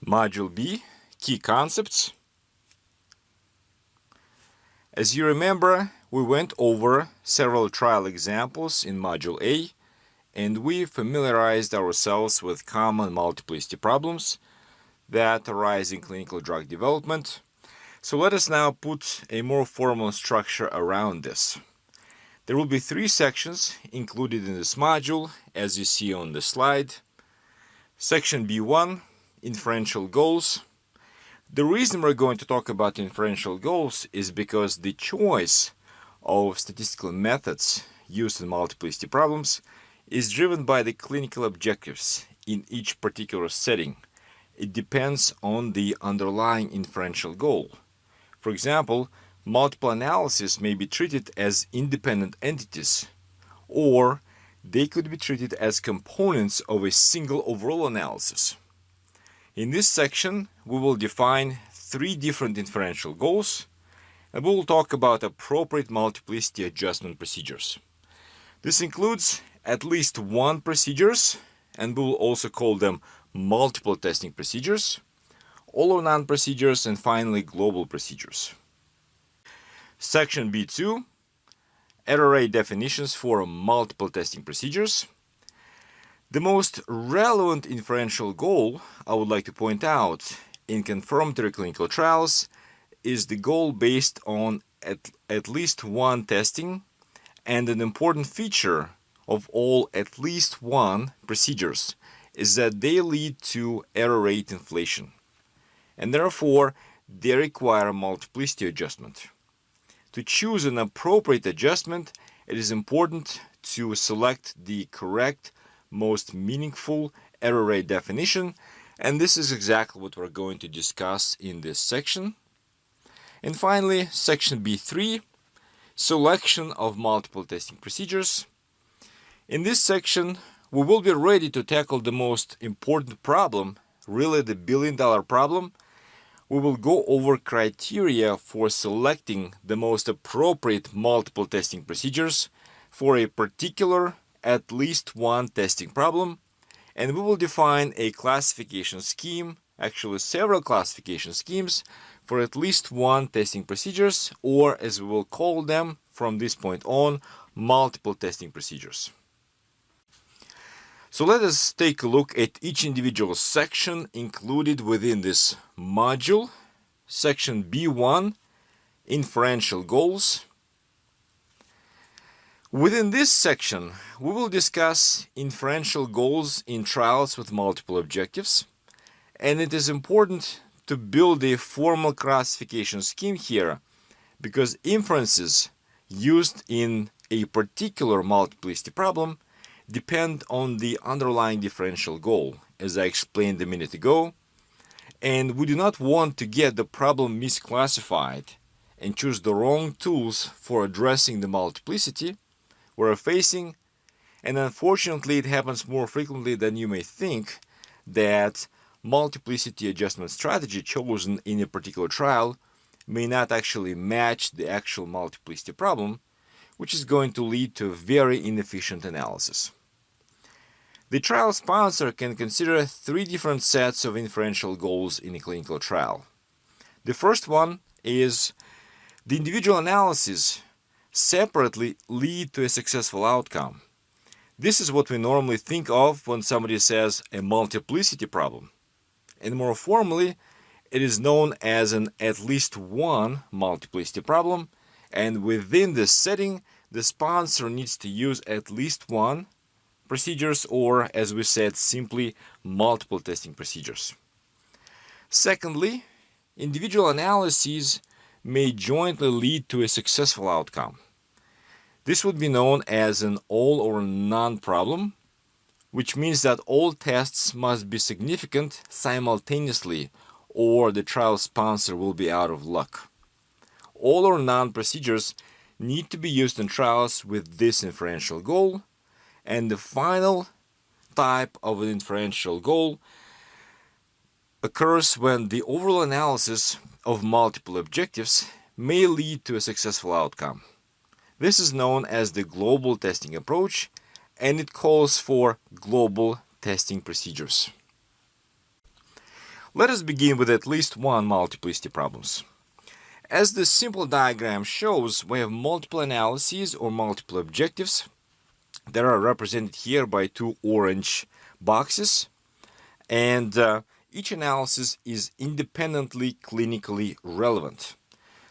Module B, Key Concepts. As you remember, we went over several trial examples in Module A, and we familiarized ourselves with common multiplicity problems that arise in clinical drug development. So let us now put a more formal structure around this. There will be 3 sections included in this module, as you see on the slide. Section B1, Inferential Goals. The reason we're going to talk about inferential goals is because the choice of statistical methods used in multiplicity problems is driven by the clinical objectives in each particular setting. It depends on the underlying inferential goal. For example, multiple analyses may be treated as independent entities, or they could be treated as components of a single overall analysis. In this section, we will define 3 different inferential goals, and we will talk about appropriate multiplicity adjustment procedures. This includes at least 1 procedures, and we will also call them multiple testing procedures, all or none procedures, and finally global procedures. Section B2, error rate definitions for multiple testing procedures. The most relevant inferential goal I would like to point out in confirmatory clinical trials is the goal based on at least 1 testing, and an important feature of all at least 1 procedures is that they lead to error rate inflation, and therefore they require multiplicity adjustment. To choose an appropriate adjustment, it is important to select the correct, most meaningful error rate definition, and this is exactly what we're going to discuss in this section. And finally, section B3, selection of multiple testing procedures. In this section, we will be ready to tackle the most important problem, really the billion-dollar problem. We will go over criteria for selecting the most appropriate multiple testing procedures for a particular at least 1 testing problem, and we will define a classification scheme, actually several classification schemes, for at least 1 testing procedures, or as we will call them from this point on, multiple testing procedures. So let us take a look at each individual section included within this module. Section B1, Inferential Goals. Within this section, we will discuss inferential goals in trials with multiple objectives, and it is important to build a formal classification scheme here, because inferences used in a particular multiplicity problem depend on the underlying differential goal, as I explained a minute ago, and we do not want to get the problem misclassified and choose the wrong tools for addressing the multiplicity we're facing. And unfortunately, it happens more frequently than you may think that multiplicity adjustment strategy chosen in a particular trial may not actually match the actual multiplicity problem, which is going to lead to very inefficient analysis. The trial sponsor can consider 3 different sets of inferential goals in a clinical trial. The first one is the individual analyses separately lead to a successful outcome. This is what we normally think of when somebody says a multiplicity problem. And more formally, it is known as an at least 1 multiplicity problem, and within this setting, the sponsor needs to use at least 1 procedures, or as we said, simply multiple testing procedures. Secondly, individual analyses may jointly lead to a successful outcome. This would be known as an all or none problem, which means that all tests must be significant simultaneously, or the trial sponsor will be out of luck. All or none procedures need to be used in trials with this inferential goal, and the final type of an inferential goal occurs when the overall analysis of multiple objectives may lead to a successful outcome. This is known as the global testing approach, and it calls for global testing procedures. Let us begin with at least one multiplicity problems. As this simple diagram shows, we have multiple analyses or multiple objectives that are represented here by two orange boxes, and each analysis is independently clinically relevant.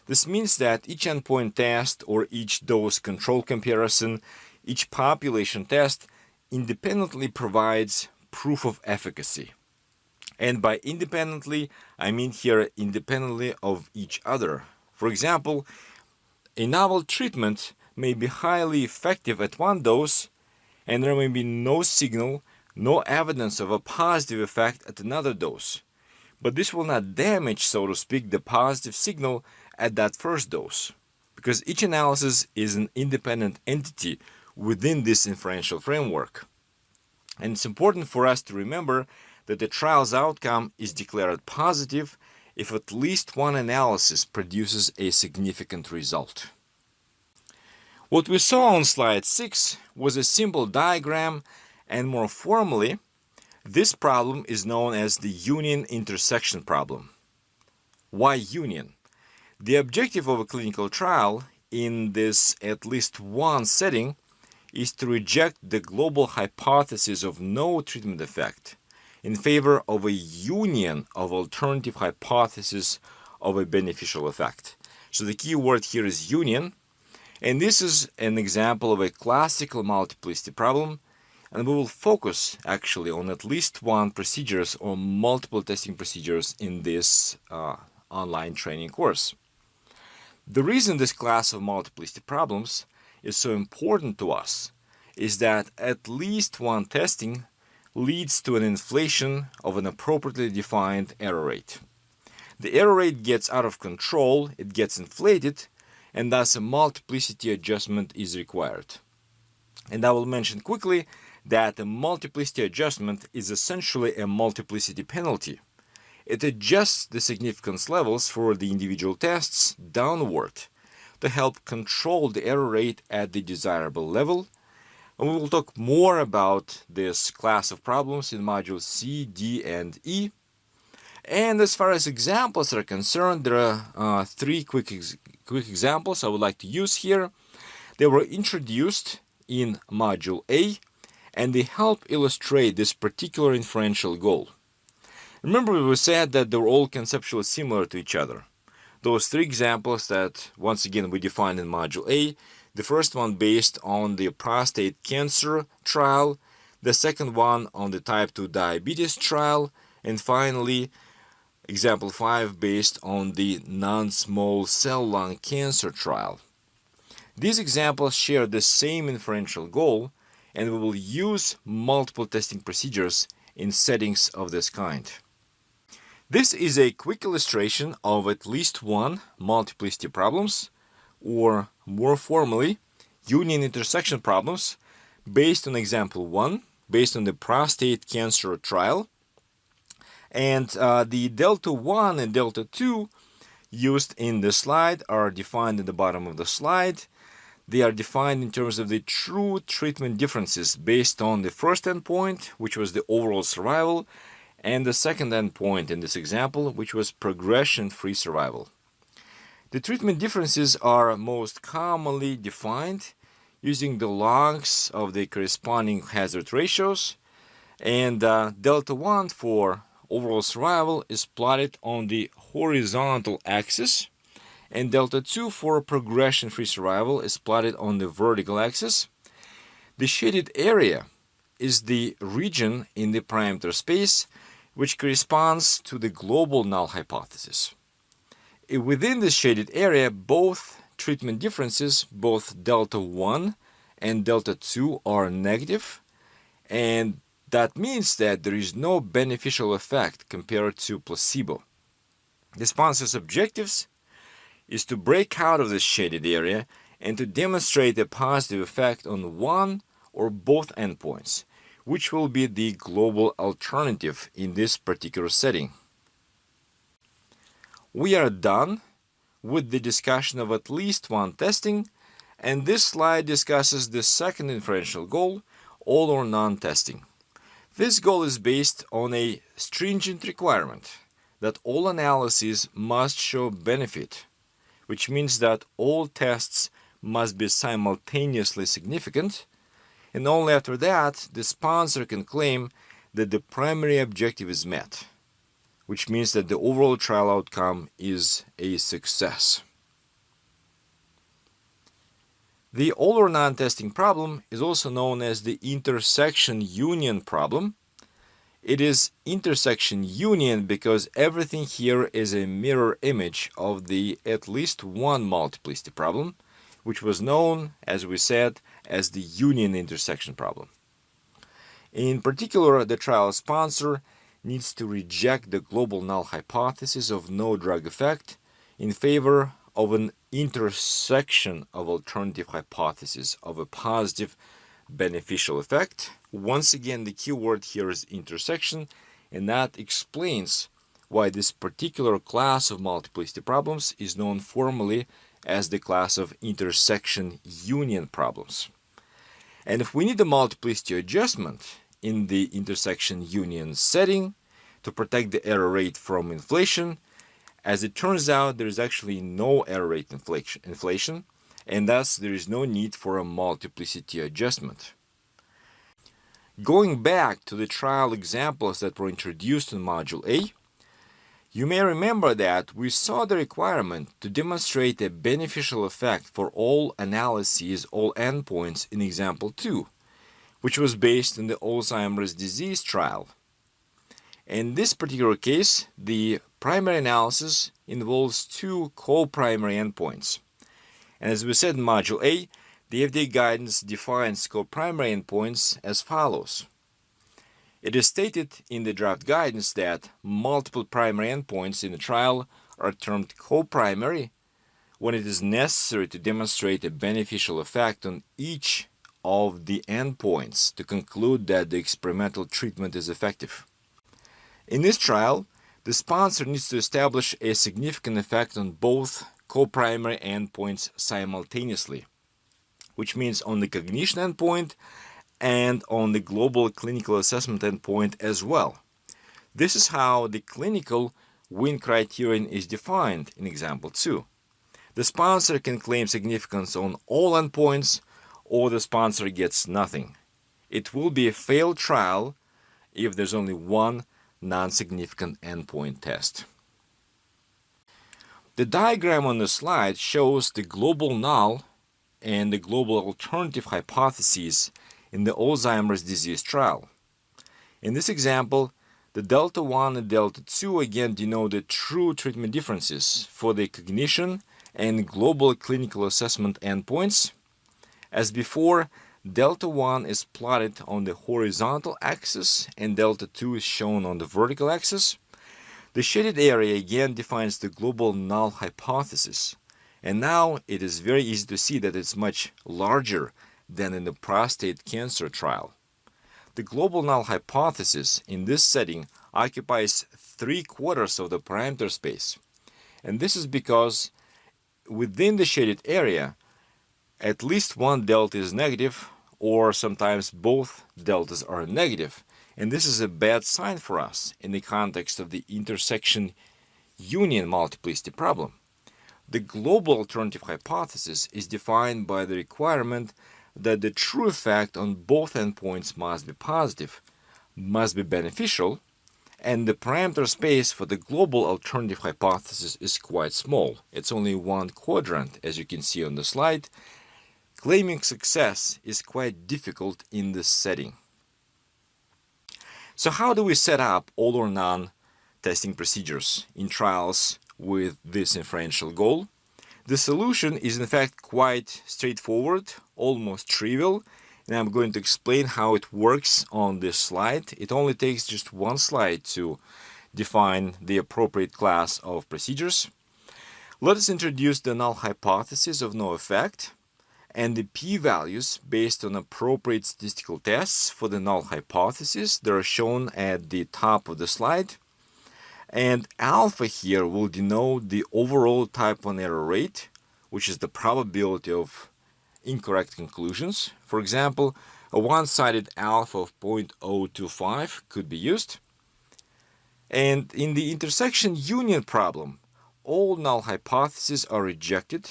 This means that each endpoint test or each dose control comparison, each population test independently provides proof of efficacy. And by independently, I mean here independently of each other. For example, a novel treatment may be highly effective at one dose, and there may be no signal, no evidence of a positive effect at another dose. But this will not damage, so to speak, the positive signal at that first dose, because each analysis is an independent entity within this inferential framework. And it's important for us to remember that the trial's outcome is declared positive if at least one analysis produces a significant result. What we saw on slide 6 was a simple diagram, and more formally, this problem is known as the union intersection problem. Why union? The objective of a clinical trial in this at least one setting is to reject the global hypothesis of no treatment effect in favor of a union of alternative hypotheses of a beneficial effect. So the key word here is union, and this is an example of a classical multiplicity problem, and we will focus actually on at least one procedures or multiple testing procedures in this online training course. The reason this class of multiplicity problems is so important to us is that at least one testing leads to an inflation of an appropriately defined error rate. The error rate gets out of control, it gets inflated, and thus a multiplicity adjustment is required. And I will mention quickly that a multiplicity adjustment is essentially a multiplicity penalty. It adjusts the significance levels for the individual tests downward to help control the error rate at the desirable level. And we will talk more about this class of problems in modules C, D, and E. And as far as examples are concerned, there are three quick examples I would like to use here. They were introduced in module A, and they help illustrate this particular inferential goal. Remember, we said that they were all conceptually similar to each other. Those three examples that, once again, we defined in module A. The first one based on the prostate cancer trial, the second one on the type 2 diabetes trial, and finally, example 5 based on the non-small cell lung cancer trial. These examples share the same inferential goal, and we will use multiple testing procedures in settings of this kind. This is a quick illustration of at least one multiplicity problems, or more formally, union intersection problems, based on example 1, based on the prostate cancer trial. And the delta 1 and delta 2 used in the slide are defined at the bottom of the slide. They are defined in terms of the true treatment differences based on the first endpoint, which was the overall survival, and the second endpoint in this example, which was progression-free survival. The treatment differences are most commonly defined using the logs of the corresponding hazard ratios, and delta 1 for overall survival is plotted on the horizontal axis, and delta 2 for progression-free survival is plotted on the vertical axis. The shaded area is the region in the parameter space which corresponds to the global null hypothesis. Within this shaded area, both treatment differences, both delta 1 and delta 2, are negative, and that means that there is no beneficial effect compared to placebo. The sponsor's objectives is to break out of this shaded area and to demonstrate a positive effect on one or both endpoints, which will be the global alternative in this particular setting. We are done with the discussion of at least one testing, and this slide discusses the second inferential goal, all or none testing. This goal is based on a stringent requirement that all analyses must show benefit, which means that all tests must be simultaneously significant, and only after that the sponsor can claim that the primary objective is met, which means that the overall trial outcome is a success. The all or none testing problem is also known as the intersection union problem. It is intersection union because everything here is a mirror image of the at least one multiplicity problem, which was known, as we said, as the union intersection problem. In particular, the trial sponsor needs to reject the global null hypothesis of no drug effect in favor of an intersection of alternative hypotheses of a positive beneficial effect. Once again, the key word here is intersection, and that explains why this particular class of multiplicity problems is known formally as the class of intersection union problems. And if we need a multiplicity adjustment in the intersection union setting to protect the error rate from inflation, as it turns out, there is actually no error rate inflation, and thus there is no need for a multiplicity adjustment. Going back to the trial examples that were introduced in Module A, you may remember that we saw the requirement to demonstrate a beneficial effect for all analyses, all endpoints in example 2, which was based on the Alzheimer's disease trial. In this particular case, the primary analysis involves two co-primary endpoints. And as we said in Module A, the FDA guidance defines co-primary endpoints as follows. It is stated in the draft guidance that multiple primary endpoints in the trial are termed co-primary when it is necessary to demonstrate a beneficial effect on each of the endpoints to conclude that the experimental treatment is effective. In this trial, the sponsor needs to establish a significant effect on both co-primary endpoints simultaneously, which means on the cognition endpoint and on the global clinical assessment endpoint as well. This is how the clinical win criterion is defined in example 2. The sponsor can claim significance on all endpoints, or the sponsor gets nothing. It will be a failed trial if there's only one non-significant endpoint test. The diagram on the slide shows the global null and the global alternative hypotheses in the Alzheimer's disease trial. In this example, the delta 1 and delta 2 again denote the true treatment differences for the cognition and global clinical assessment endpoints. As before, delta 1 is plotted on the horizontal axis and delta 2 is shown on the vertical axis. The shaded area again defines the global null hypothesis, and now it is very easy to see that it's much larger than in the prostate cancer trial. The global null hypothesis in this setting occupies 3/4 of the parameter space, and this is because within the shaded area at least one delta is negative, or sometimes both deltas are negative, and this is a bad sign for us in the context of the intersection union multiplicity problem. The global alternative hypothesis is defined by the requirement that the true effect on both endpoints must be positive, must be beneficial, and the parameter space for the global alternative hypothesis is quite small. It's only one quadrant, as you can see on the slide. Claiming success is quite difficult in this setting. So how do we set up all or none testing procedures in trials with this inferential goal? The solution is in fact quite straightforward, almost trivial, and I'm going to explain how it works on this slide. It only takes just one slide to define the appropriate class of procedures. Let us introduce the null hypothesis of no effect and the p-values based on appropriate statistical tests for the null hypothesis that are shown at the top of the slide. And alpha here will denote the overall type 1 error rate, which is the probability of incorrect conclusions. For example, a one-sided alpha of 0.025 could be used. And in the intersection union problem, all null hypotheses are rejected,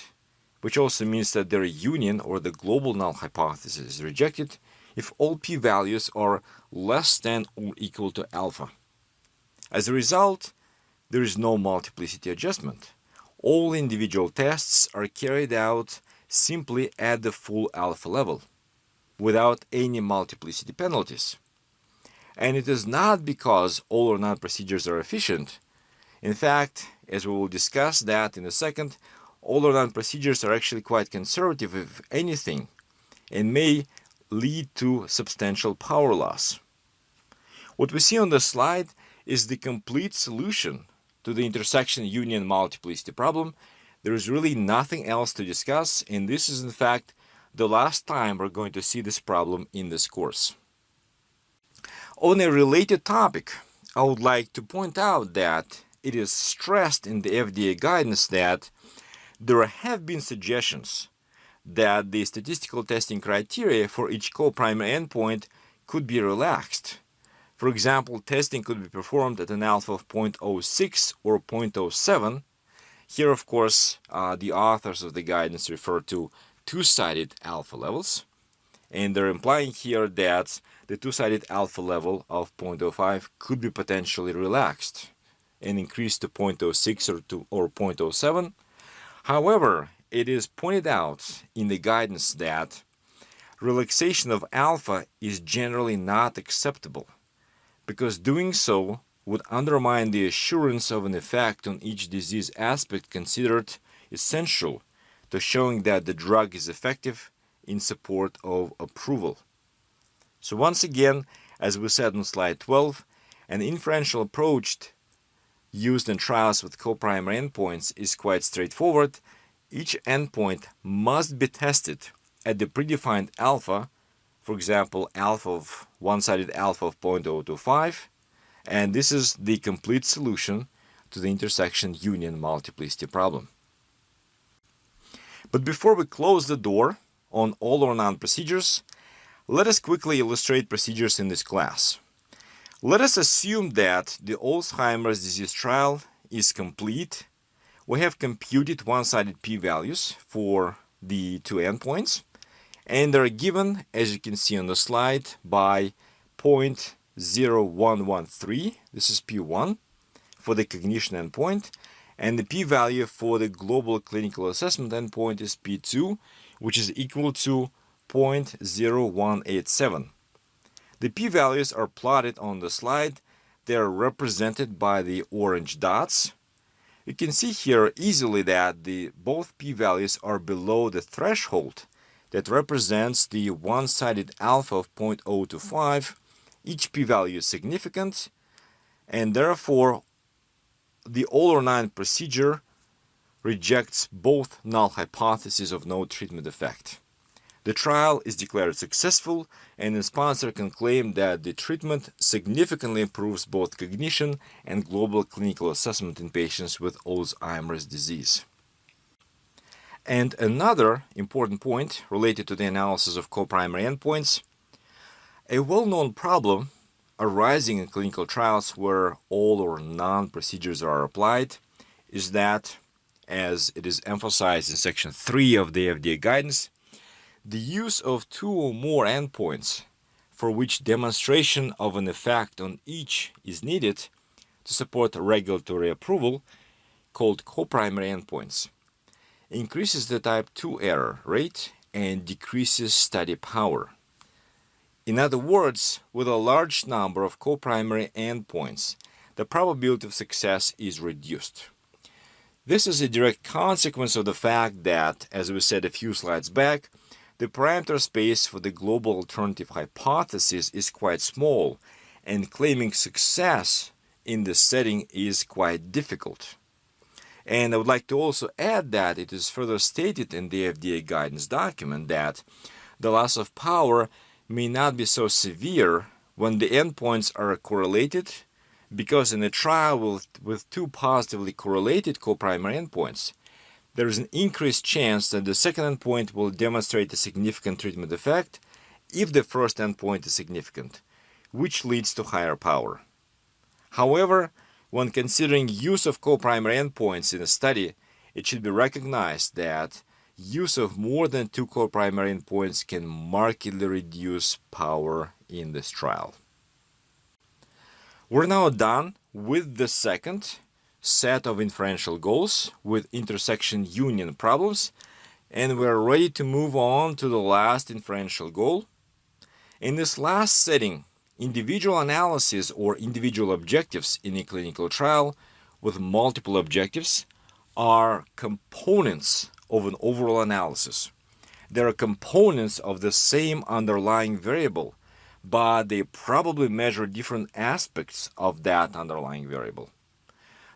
which also means that their union or the global null hypothesis is rejected if all p-values are less than or equal to alpha. As a result, there is no multiplicity adjustment. All individual tests are carried out simply at the full alpha level, without any multiplicity penalties. And it is not because all or none procedures are efficient. In fact, as we will discuss that in a second, all or none procedures are actually quite conservative, if anything, and may lead to substantial power loss. What we see on the slide is the complete solution to the intersection union multiplicity problem. There is really nothing else to discuss, and this is in fact the last time we're going to see this problem in this course. On a related topic, I would like to point out that it is stressed in the FDA guidance that there have been suggestions that the statistical testing criteria for each co-primary endpoint could be relaxed. For example, testing could be performed at an alpha of 0.06 or 0.07. Here, of course, the authors of the guidance refer to two-sided alpha levels, and they're implying here that the two-sided alpha level of 0.05 could be potentially relaxed and increased to 0.06 or 0.07. However, it is pointed out in the guidance that relaxation of alpha is generally not acceptable, because doing so would undermine the assurance of an effect on each disease aspect considered essential to showing that the drug is effective in support of approval. So once again, as we said on slide 12, an inferential approach used in trials with co-primary endpoints is quite straightforward. Each endpoint must be tested at the predefined alpha, for example, one-sided alpha of 0.025, and this is the complete solution to the intersection union multiplicity problem. But before we close the door on all or none procedures, let us quickly illustrate procedures in this class. Let us assume that the Alzheimer's disease trial is complete. We have computed one-sided p-values for the two endpoints, and they're given, as you can see on the slide, by 0.0113, this is p1, for the cognition endpoint, and the p-value for the global clinical assessment endpoint is p2, which is equal to 0.0187. The p-values are plotted on the slide. They are represented by the orange dots. You can see here easily that both p-values are below the threshold that represents the one-sided alpha of 0.025. Each p-value is significant, and therefore the all or none procedure rejects both null hypotheses of no treatment effect. The trial is declared successful, and the sponsor can claim that the treatment significantly improves both cognition and global clinical assessment in patients with Alzheimer's disease. And another important point related to the analysis of co-primary endpoints, a well-known problem arising in clinical trials where all or none procedures are applied is that, as it is emphasized in section 3 of the FDA guidance, the use of two or more endpoints for which demonstration of an effect on each is needed to support regulatory approval, called co-primary endpoints, increases the type 2 error rate and decreases study power. In other words, with a large number of co-primary endpoints, the probability of success is reduced. This is a direct consequence of the fact that, as we said a few slides back, the parameter space for the global alternative hypothesis is quite small, and claiming success in this setting is quite difficult. And I would like to also add that it is further stated in the FDA guidance document that the loss of power may not be so severe when the endpoints are correlated, because in a trial with two positively correlated co-primary endpoints, there is an increased chance that the second endpoint will demonstrate a significant treatment effect if the first endpoint is significant, which leads to higher power. However, When considering use of co-primary endpoints in a study, it should be recognized that use of more than 2 co-primary endpoints can markedly reduce power in this trial. We're now done with the second set of inferential goals with intersection union problems, and we're ready to move on to the last inferential goal. In this last setting, individual analyses or individual objectives in a clinical trial with multiple objectives are components of an overall analysis. They are components of the same underlying variable, but they probably measure different aspects of that underlying variable.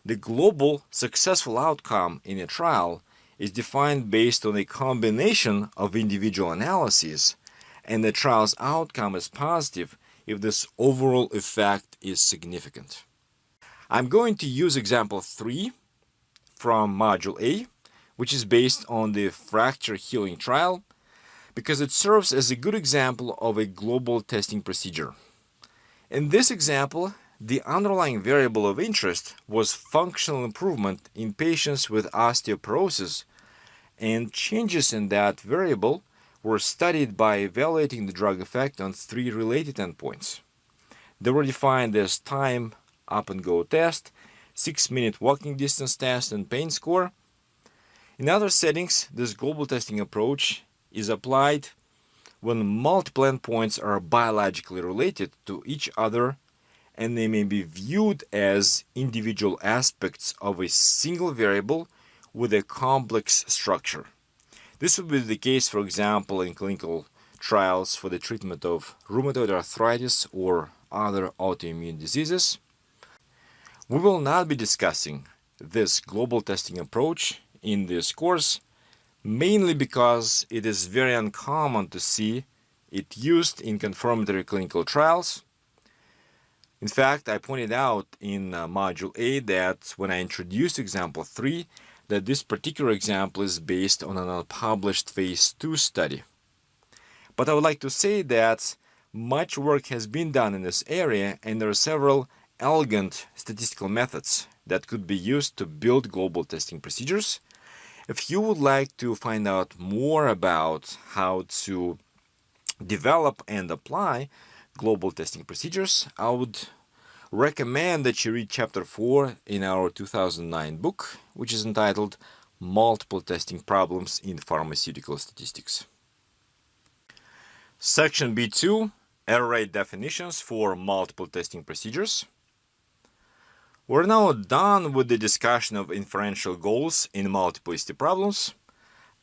The global successful outcome in a trial is defined based on a combination of individual analyses, and the trial's outcome is positive if this overall effect is significant. I'm going to use example 3 from Module A, which is based on the fracture healing trial, because it serves as a good example of a global testing procedure. In this example, the underlying variable of interest was functional improvement in patients with osteoporosis, and changes in that variable were studied by evaluating the drug effect on 3 related endpoints. They were defined as time up and go test, 6-minute walking distance test, and pain score. In other settings, this global testing approach is applied when multiple endpoints are biologically related to each other and they may be viewed as individual aspects of a single variable with a complex structure. This would be the case, for example, in clinical trials for the treatment of rheumatoid arthritis or other autoimmune diseases. We will not be discussing this global testing approach in this course, mainly because it is very uncommon to see it used in confirmatory clinical trials. In fact, I pointed out in Module A that when I introduced example 3, that this particular example is based on an unpublished phase 2 study. But I would like to say that much work has been done in this area, and there are several elegant statistical methods that could be used to build global testing procedures. If you would like to find out more about how to develop and apply global testing procedures, I would recommend that you read chapter 4 in our 2009 book, which is entitled Multiple Testing Problems in Pharmaceutical Statistics. Section B2, Error Rate Definitions for Multiple Testing Procedures. We're now done with the discussion of inferential goals in multiplicity problems,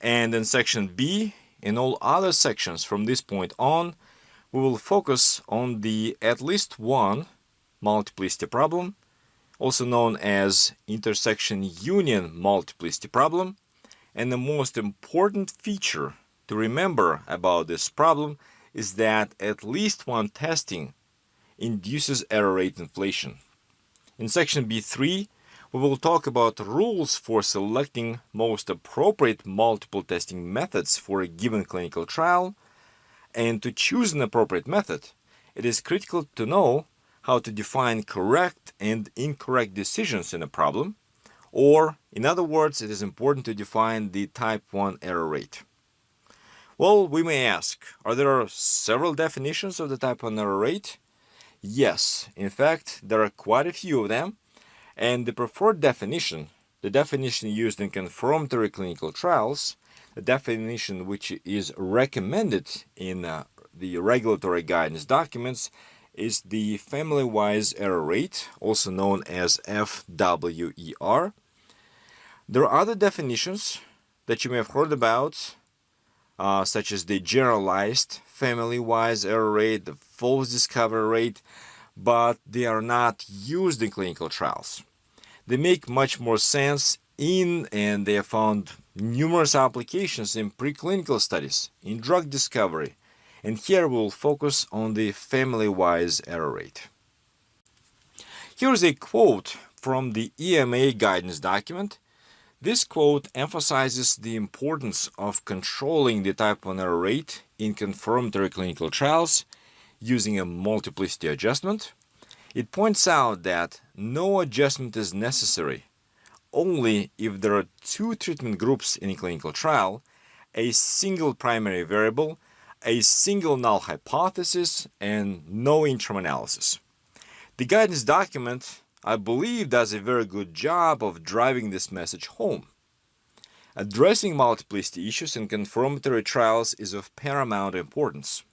and in section B, in all other sections from this point on, we will focus on the at least one multiplicity problem, also known as intersection union multiplicity problem, and the most important feature to remember about this problem is that at least one testing induces error rate inflation. In section B3, we will talk about rules for selecting most appropriate multiple testing methods for a given clinical trial, and to choose an appropriate method, it is critical to know how to define correct and incorrect decisions in a problem, or, in other words, it is important to define the type 1 error rate. Well, we may ask, are there several definitions of the type 1 error rate? Yes, in fact, there are quite a few of them, and the preferred definition, the definition used in confirmatory clinical trials, the definition which is recommended in the regulatory guidance documents, is the Familywise error rate, also known as FWER. There are other definitions that you may have heard about, such as the Generalized Familywise error rate, the false discovery rate, but they are not used in clinical trials. They make much more sense and they have found numerous applications in preclinical studies, in drug discovery, and here we'll focus on the Familywise error rate. Here's a quote from the EMA guidance document. This quote emphasizes the importance of controlling the type 1 error rate in confirmatory clinical trials using a multiplicity adjustment. It points out that no adjustment is necessary only if there are two treatment groups in a clinical trial, a single primary variable, a single null hypothesis, and no interim analysis. The guidance document, I believe, does a very good job of driving this message home. Addressing multiplicity issues in confirmatory trials is of paramount importance.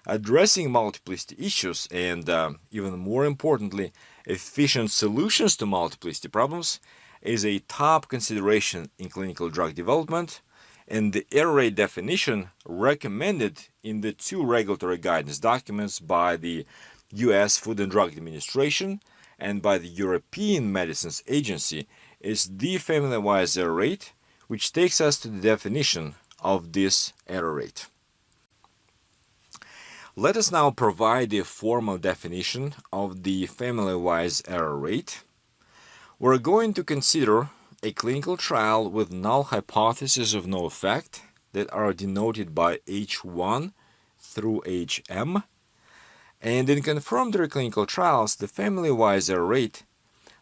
Addressing multiplicity issues and, even more importantly, efficient solutions to multiplicity problems is a top consideration in clinical drug development, and the error rate definition recommended in the two regulatory guidance documents by the U.S. Food and Drug Administration and by the European Medicines Agency is the Familywise error rate, which takes us to the definition of this error rate. Let us now provide a formal definition of the Familywise error rate. We're going to consider a clinical trial with null hypotheses of no effect that are denoted by H1 through HM. And in confirmatory clinical trials, the Familywise error rate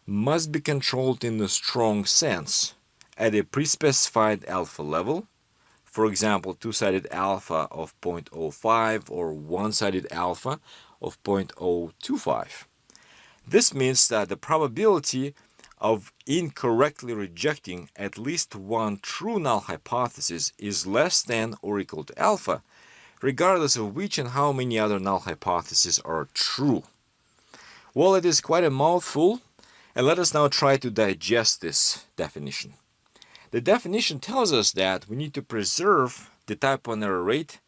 must be controlled in a strong sense at a pre-specified alpha level, for example, two-sided alpha of 0.05 or one-sided alpha of 0.025. This means that the probability of incorrectly rejecting at least one true null hypothesis is less than or equal to alpha, regardless of which and how many other null hypotheses are true. Well, it is quite a mouthful, and let us now try to digest this definition. The definition tells us that we need to preserve the type 1 error rate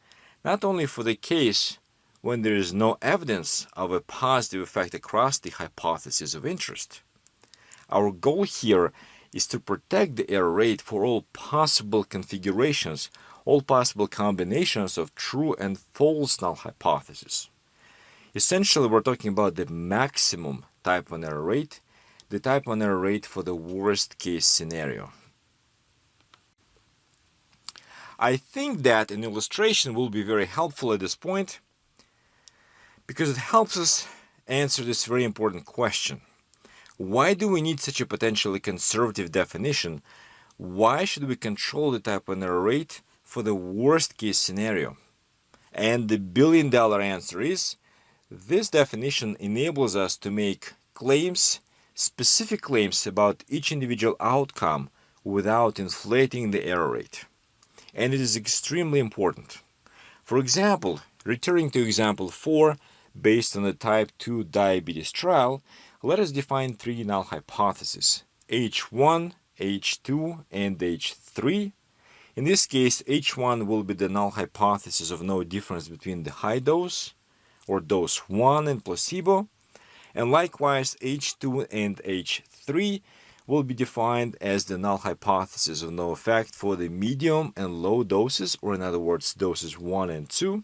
not only for the case when there is no evidence of a positive effect across the hypothesis of interest. Our goal here is to protect the error rate for all possible configurations, all possible combinations of true and false null hypotheses. Essentially, we're talking about the maximum type 1 error rate, the type 1 error rate for the worst case scenario. I think that an illustration will be very helpful at this point because it helps us answer this very important question. Why do we need such a potentially conservative definition? Why should we control the type 1 error rate for the worst case scenario? And the billion-dollar answer is, this definition enables us to make claims, specific claims about each individual outcome without inflating the error rate. And it is extremely important. For example, returning to example 4, based on the type 2 diabetes trial, let us define three null hypotheses, H1, H2, and H3. In this case, H1 will be the null hypothesis of no difference between the high dose, or dose 1, and placebo, and likewise H2 and H3 will be defined as the null hypothesis of no effect for the medium and low doses, or in other words, doses 1 and 2.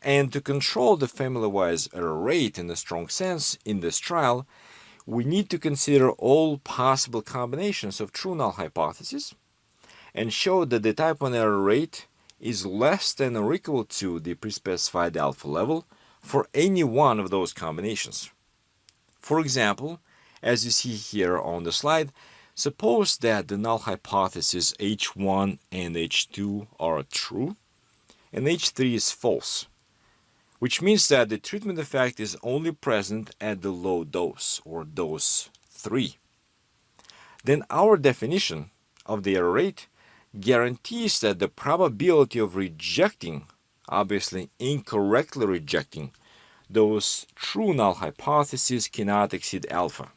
And to control the Familywise error rate in a strong sense in this trial, we need to consider all possible combinations of true null hypotheses and show that the type 1 error rate is less than or equal to the pre-specified alpha level for any one of those combinations. For example, as you see here on the slide, suppose that the null hypotheses H1 and H2 are true and H3 is false, which means that the treatment effect is only present at the low dose, or dose 3. Then our definition of the error rate guarantees that the probability of rejecting, obviously incorrectly rejecting, those true null hypotheses cannot exceed alpha.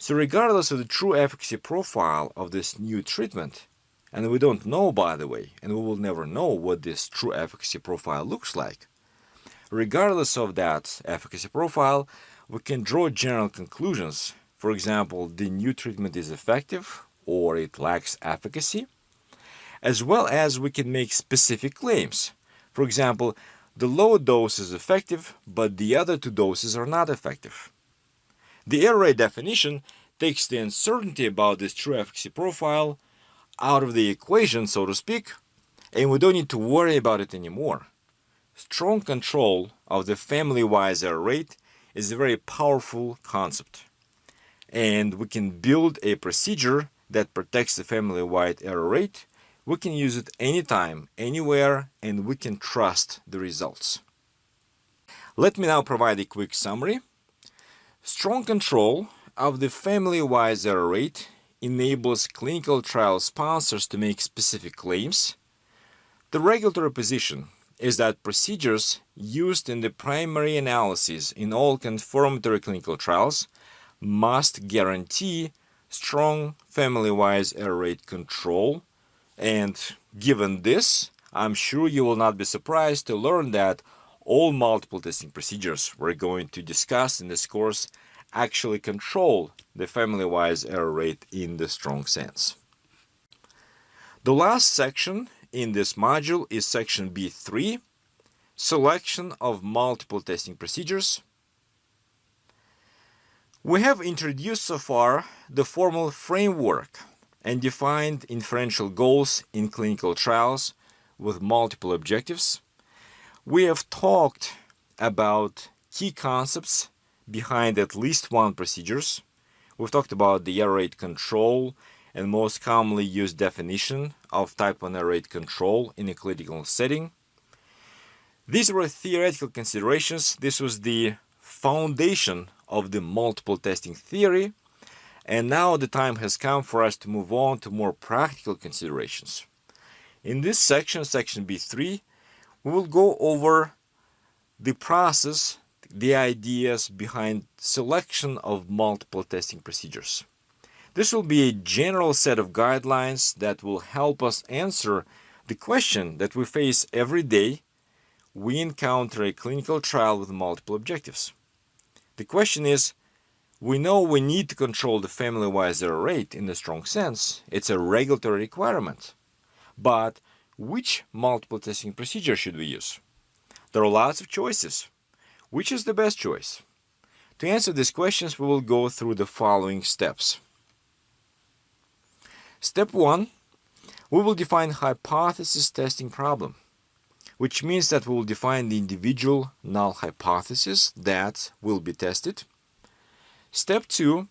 So regardless of the true efficacy profile of this new treatment, and we don't know, by the way, and we will never know what this true efficacy profile looks like, regardless of that efficacy profile, we can draw general conclusions. For example, the new treatment is effective or it lacks efficacy, as well as we can make specific claims. For example, the low dose is effective, but the other two doses are not effective. The error rate definition takes the uncertainty about this true efficacy profile out of the equation, so to speak, and we don't need to worry about it anymore. Strong control of the Familywise error rate is a very powerful concept. And we can build a procedure that protects the family-wide error rate. We can use it anytime, anywhere, and we can trust the results. Let me now provide a quick summary. Strong control of the family-wise error rate enables clinical trial sponsors to make specific claims. The regulatory position is that procedures used in the primary analysis in all confirmatory clinical trials must guarantee strong family-wise error rate control. And given this, I'm sure you will not be surprised to learn that all multiple testing procedures we're going to discuss in this course actually control the family-wise error rate in the strong sense. The last section in this module is section B3, selection of multiple testing procedures. We have introduced so far the formal framework and defined inferential goals in clinical trials with multiple objectives. We have talked about key concepts behind at least one procedures. We've talked about the error rate control and most commonly used definition of type 1 error rate control in a clinical setting. These were theoretical considerations. This was the foundation of the multiple testing theory. And now the time has come for us to move on to more practical considerations. In this section, section B3, we will go over the process, the ideas behind selection of multiple testing procedures. This will be a general set of guidelines that will help us answer the question that we face every day. We encounter a clinical trial with multiple objectives. The question is, we know we need to control the family-wise error rate in the strong sense. It's a regulatory requirement. But which multiple testing procedure should we use? There are lots of choices. Which is the best choice? To answer these questions, we will go through the following steps. Step 1, we will define hypothesis testing problem, which means that we will define the individual null hypothesis that will be tested. Step 2,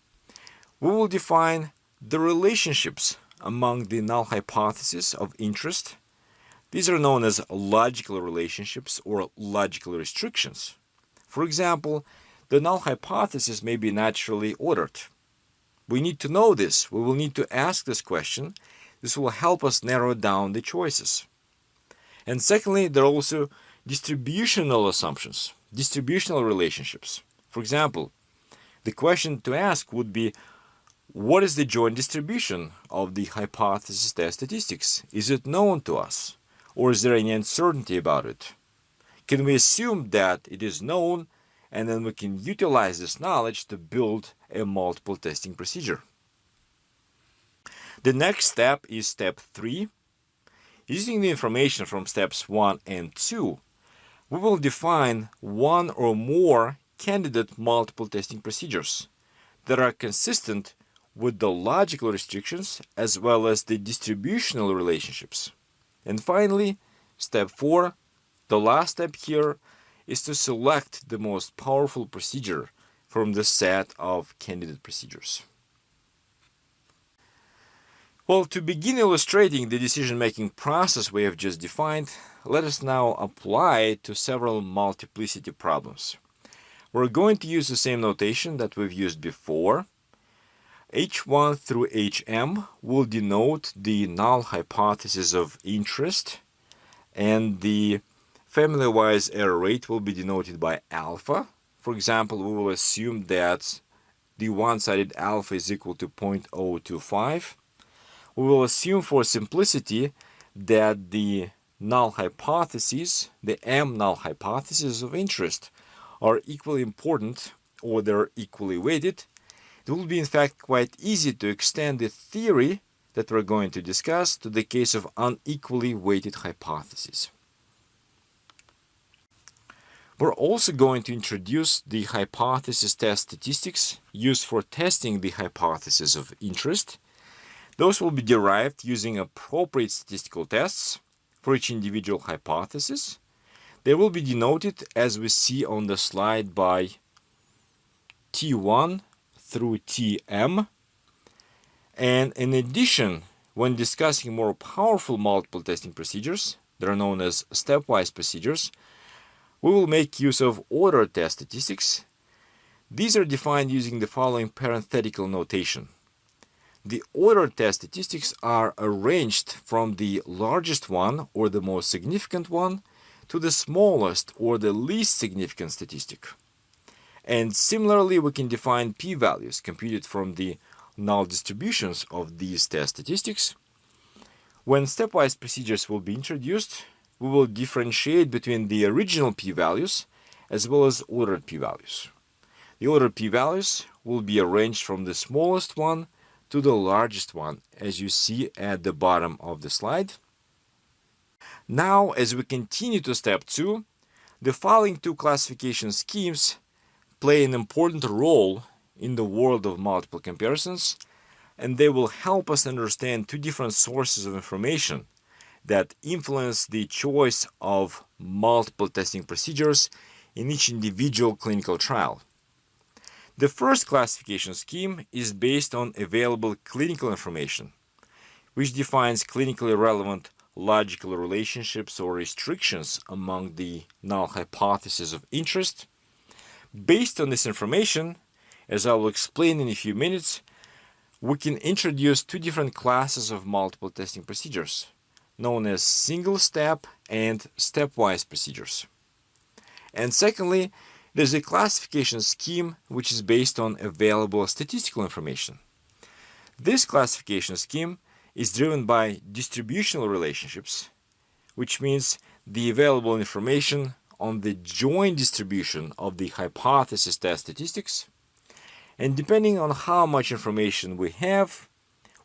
we will define the relationships among the null hypotheses of interest. These are known as logical relationships or logical restrictions. For example, the null hypothesis may be naturally ordered. We need to know this. We will need to ask this question. This will help us narrow down the choices. And secondly, there are also distributional assumptions, distributional relationships. For example, the question to ask would be, what is the joint distribution of the hypothesis test statistics? Is it known to us? Or is there any uncertainty about it? Can we assume that it is known and then we can utilize this knowledge to build a multiple testing procedure? The next step is step 3. Using the information from steps 1 and 2, we will define one or more candidate multiple testing procedures that are consistent with the logical restrictions as well as the distributional relationships. And finally, step 4, the last step here, is to select the most powerful procedure from the set of candidate procedures. Well, to begin illustrating the decision-making process we have just defined, let us now apply it to several multiplicity problems. We're going to use the same notation that we've used before. H1 through Hm will denote the null hypothesis of interest, and the family-wise error rate will be denoted by alpha. For example, we will assume that the one-sided alpha is equal to 0.025. We will assume for simplicity that the null hypotheses, the M null hypotheses of interest, are equally important or they're equally weighted. It will be in fact quite easy to extend the theory that we're going to discuss to the case of unequally weighted hypotheses. We're also going to introduce the hypothesis test statistics used for testing the hypothesis of interest. Those will be derived using appropriate statistical tests for each individual hypothesis. They will be denoted as we see on the slide by T1 through Tm. And in addition, when discussing more powerful multiple testing procedures that are known as stepwise procedures, we will make use of ordered test statistics. These are defined using the following parenthetical notation. The ordered test statistics are arranged from the largest one or the most significant one to the smallest or the least significant statistic. And similarly, we can define p-values computed from the null distributions of these test statistics. When stepwise procedures will be introduced, we will differentiate between the original p-values as well as ordered p-values. The ordered p-values will be arranged from the smallest one to the largest one, as you see at the bottom of the slide. Now, as we continue to step 2, the following two classification schemes play an important role in the world of multiple comparisons, and they will help us understand two different sources of information that influence the choice of multiple testing procedures in each individual clinical trial. The first classification scheme is based on available clinical information, which defines clinically relevant logical relationships or restrictions among the null hypotheses of interest. Based on this information, as I will explain in a few minutes, we can introduce two different classes of multiple testing procedures, known as single-step and stepwise procedures. And secondly, there's a classification scheme which is based on available statistical information. This classification scheme is driven by distributional relationships, which means the available information on the joint distribution of the hypothesis test statistics. And depending on how much information we have,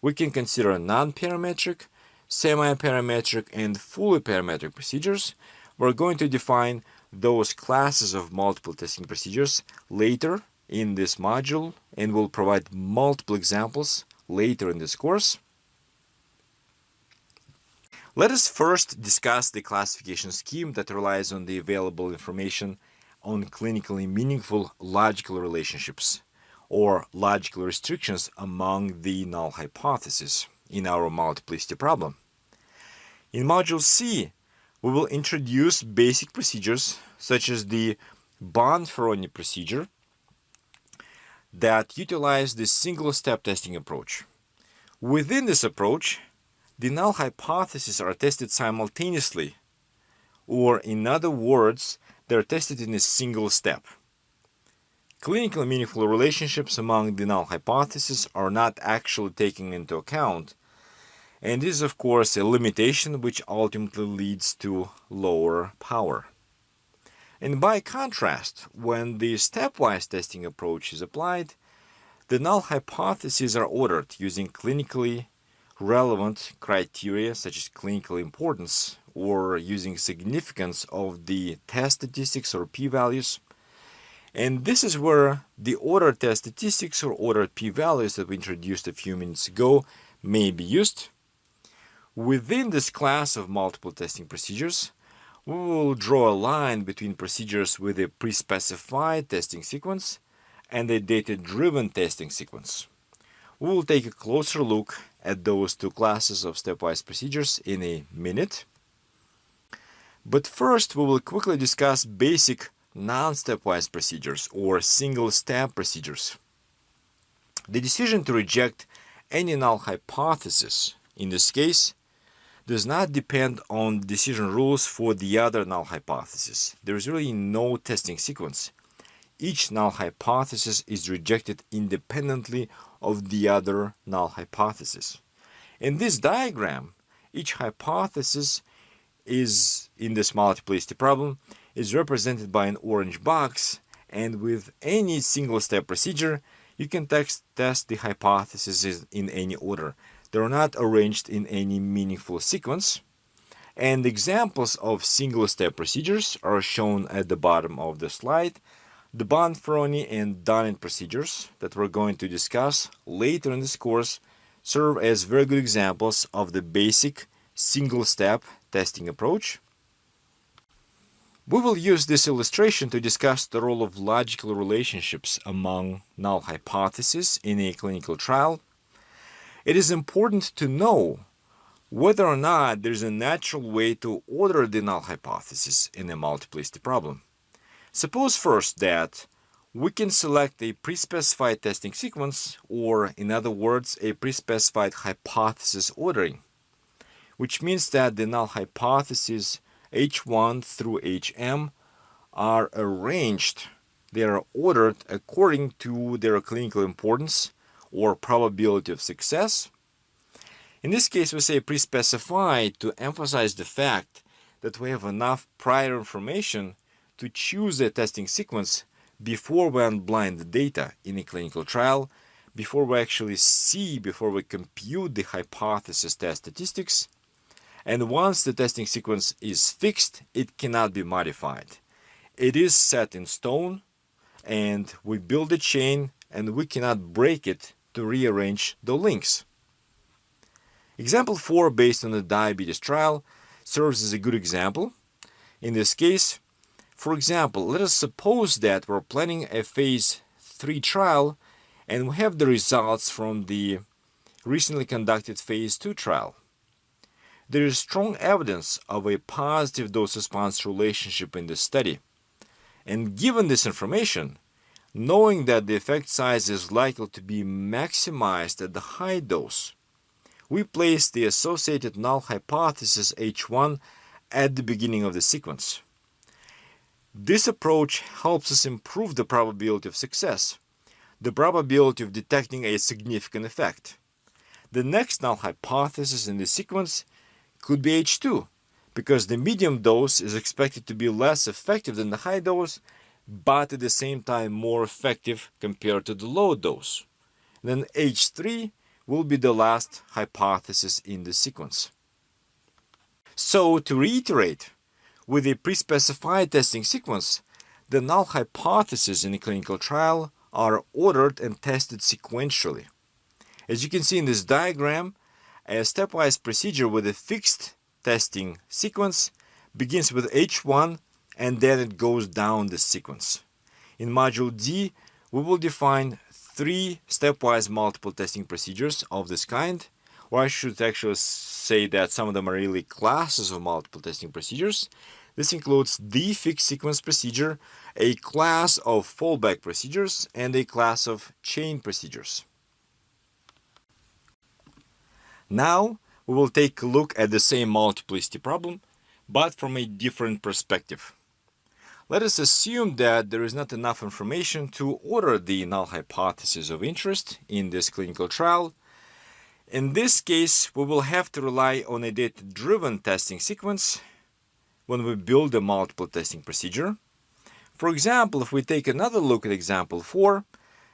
we can consider nonparametric, semiparametric, and fully parametric procedures. We're going to define those classes of multiple testing procedures later in this module, and we'll provide multiple examples later in this course. Let us first discuss the classification scheme that relies on the available information on clinically meaningful logical relationships or logical restrictions among the null hypotheses in our multiplicity problem. In Module C, we will introduce basic procedures such as the Bonferroni procedure that utilize the single-step testing approach. Within this approach, the null hypotheses are tested simultaneously, or in other words, they're tested in a single step. Clinically meaningful relationships among the null hypotheses are not actually taken into account, and this is of course a limitation which ultimately leads to lower power. And by contrast, when the stepwise testing approach is applied, the null hypotheses are ordered using clinically relevant criteria such as clinical importance or using significance of the test statistics or p-values. And this is where the ordered test statistics or ordered p-values that we introduced a few minutes ago may be used. Within this class of multiple testing procedures, we will draw a line between procedures with a pre-specified testing sequence and a data-driven testing sequence. We will take a closer look at those two classes of stepwise procedures in a minute. But first, we will quickly discuss basic non-stepwise procedures or single-step procedures. The decision to reject any null hypothesis, in this case, does not depend on decision rules for the other null hypothesis. There is really no testing sequence. Each null hypothesis is rejected independently of the other null hypothesis. In this diagram, each hypothesis is, in this multiplicity problem, is represented by an orange box, and with any single-step procedure, you can test the hypotheses in any order. They are not arranged in any meaningful sequence. And examples of single-step procedures are shown at the bottom of the slide. The Bonferroni and Dunning procedures that we're going to discuss later in this course serve as very good examples of the basic single-step testing approach. We will use this illustration to discuss the role of logical relationships among null hypotheses in a clinical trial. It is important to know whether or not there is a natural way to order the null hypothesis in a multiplicity problem. Suppose first that we can select a pre-specified testing sequence, or in other words, a pre-specified hypothesis ordering, which means that the null hypotheses H1 through Hm are arranged, they are ordered according to their clinical importance or probability of success. In this case, we say pre-specified to emphasize the fact that we have enough prior information to choose a testing sequence before we unblind the data in a clinical trial, before we actually see, before we compute the hypothesis test statistics. And once the testing sequence is fixed, it cannot be modified. It is set in stone, and we build a chain, and we cannot break it to rearrange the links. Example 4, based on the diabetes trial, serves as a good example. In this case, for example, let us suppose that we're planning a phase 3 trial and we have the results from the recently conducted phase 2 trial. There is strong evidence of a positive dose-response relationship in this study. And given this information, knowing that the effect size is likely to be maximized at the high dose, we place the associated null hypothesis H1 at the beginning of the sequence. This approach helps us improve the probability of success, the probability of detecting a significant effect. The next null hypothesis in the sequence could be H2, because the medium dose is expected to be less effective than the high dose, but at the same time more effective compared to the low dose. Then H3 will be the last hypothesis in the sequence. So, to reiterate, with a pre-specified testing sequence, the null hypotheses in a clinical trial are ordered and tested sequentially. As you can see in this diagram, a stepwise procedure with a fixed testing sequence begins with H1 and then it goes down the sequence. In Module D, we will define 3 stepwise multiple testing procedures of this kind, or I should actually say that some of them are really classes of multiple testing procedures. This includes the fixed sequence procedure, a class of fallback procedures, and a class of chain procedures. Now, we will take a look at the same multiplicity problem, but from a different perspective. Let us assume that there is not enough information to order the null hypothesis of interest in this clinical trial. In this case, we will have to rely on a data-driven testing sequence when we build a multiple testing procedure. For example, if we take another look at example 4,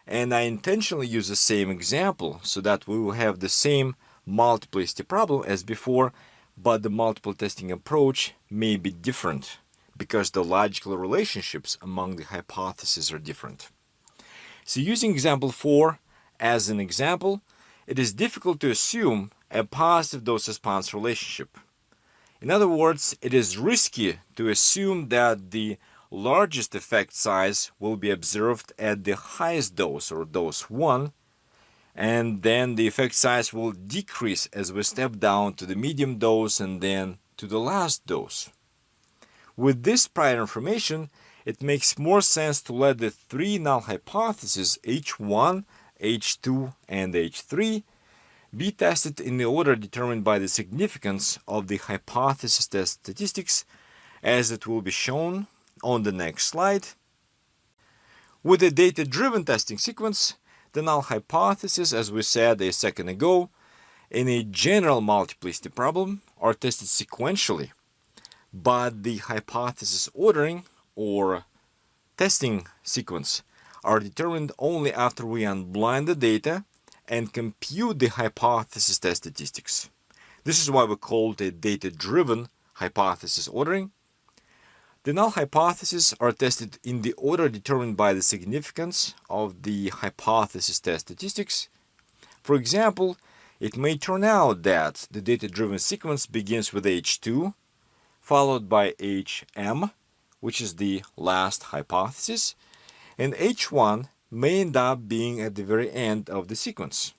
and I intentionally use the same example so that we will have the same multiplicity problem as before, but the multiple testing approach may be different because the logical relationships among the hypotheses are different. So using example 4 as an example, it is difficult to assume a positive dose-response relationship. In other words, it is risky to assume that the largest effect size will be observed at the highest dose, or dose 1, and then the effect size will decrease as we step down to the medium dose and then to the last dose. With this prior information, it makes more sense to let the 3 null hypotheses H1, H2, and H3 be tested in the order determined by the significance of the hypothesis test statistics, as it will be shown on the next slide. With a data-driven testing sequence, the null hypotheses, as we said a second ago, in a general multiplicity problem are tested sequentially, but the hypothesis ordering or testing sequence are determined only after we unblind the data and compute the hypothesis test statistics. This is why we call it a data-driven hypothesis ordering. The null hypotheses are tested in the order determined by the significance of the hypothesis test statistics. For example, it may turn out that the data-driven sequence begins with H2, followed by Hm, which is the last hypothesis, and H1 may end up being at the very end of the sequence.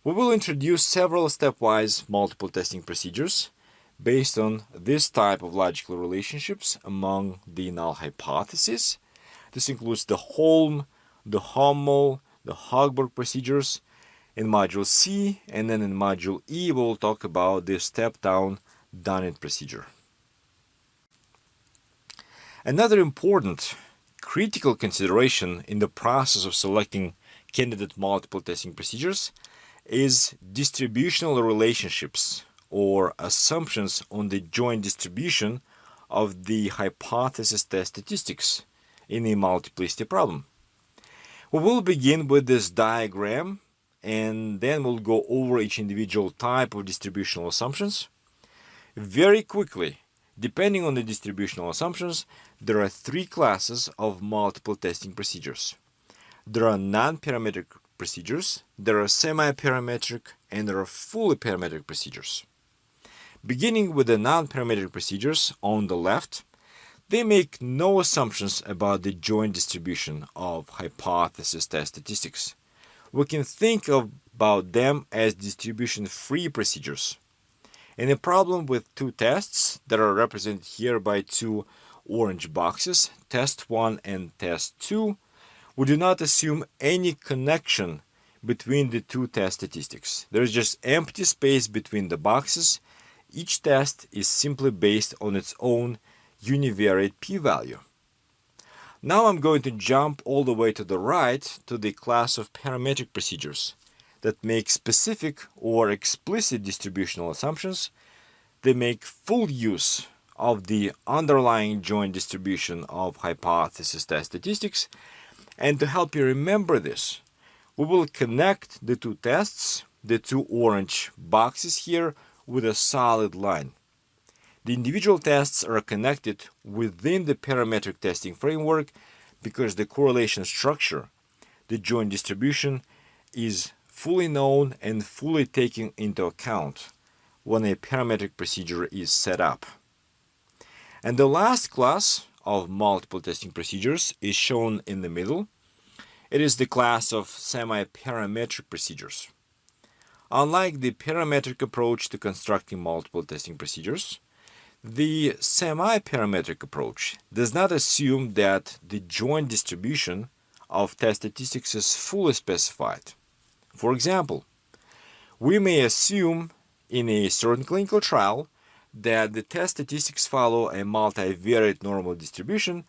We will introduce several stepwise multiple testing procedures based on this type of logical relationships among the null hypotheses. This includes the Holm, the Hommel, the Hochberg procedures in Module C, and then in Module E we will talk about the step-down Dunning procedure. Another important critical consideration in the process of selecting candidate multiple testing procedures is distributional relationships or assumptions on the joint distribution of the hypothesis test statistics in a multiplicity problem. We will begin with this diagram and then we'll go over each individual type of distributional assumptions. Very quickly, depending on the distributional assumptions, there are three classes of multiple testing procedures. There are non-parametric procedures, there are semiparametric, and there are fully parametric procedures. Beginning with the non-parametric procedures on the left, they make no assumptions about the joint distribution of hypothesis test statistics. We can think about them as distribution-free procedures. In a problem with two tests that are represented here by two orange boxes, test 1 and test 2, we do not assume any connection between the two test statistics. There is just empty space between the boxes. Each test is simply based on its own univariate p-value. Now I'm going to jump all the way to the right to the class of parametric procedures that make specific or explicit distributional assumptions. They make full use of the underlying joint distribution of hypothesis test statistics. And to help you remember this, we will connect the two tests, the two orange boxes here, with a solid line. The individual tests are connected within the parametric testing framework because the correlation structure, the joint distribution, is fully known and fully taken into account when a parametric procedure is set up. And the last class of multiple testing procedures is shown in the middle. It is the class of semiparametric procedures. Unlike the parametric approach to constructing multiple testing procedures, the semiparametric approach does not assume that the joint distribution of test statistics is fully specified. For example, we may assume in a certain clinical trial that the test statistics follow a multivariate normal distribution,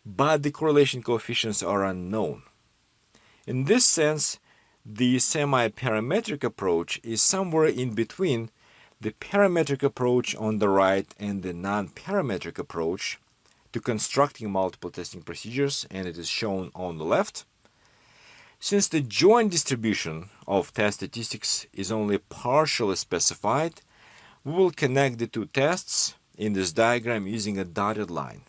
but the correlation coefficients are unknown. In this sense, the semiparametric approach is somewhere in between the parametric approach on the right and the non-parametric approach to constructing multiple testing procedures, and it is shown on the left. Since the joint distribution of test statistics is only partially specified, we will connect the two tests in this diagram using a dotted line.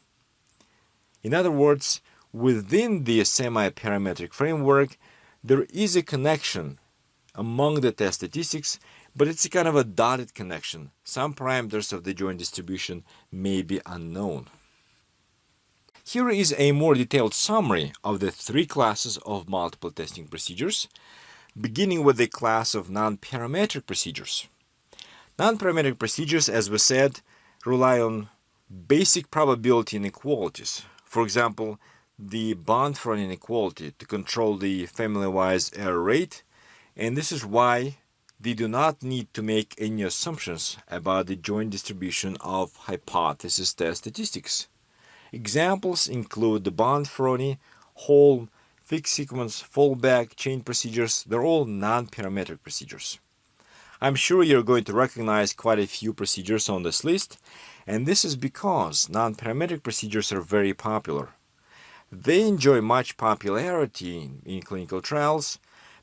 In other words, within the semiparametric framework, there is a connection among the test statistics, but it's a kind of a dotted connection. Some parameters of the joint distribution may be unknown. Here is a more detailed summary of the three classes of multiple testing procedures, beginning with the class of non-parametric procedures. Non-parametric procedures, as we said, rely on basic probability inequalities. For example, the Bonferroni inequality to control the Familywise error rate, and this is why they do not need to make any assumptions about the joint distribution of hypothesis test statistics. Examples include the Bonferroni, Holm, fixed sequence, fallback, chain procedures. They're all non-parametric procedures. I'm sure you're going to recognize quite a few procedures on this list, and this is because non-parametric procedures are very popular. They enjoy much popularity in clinical trials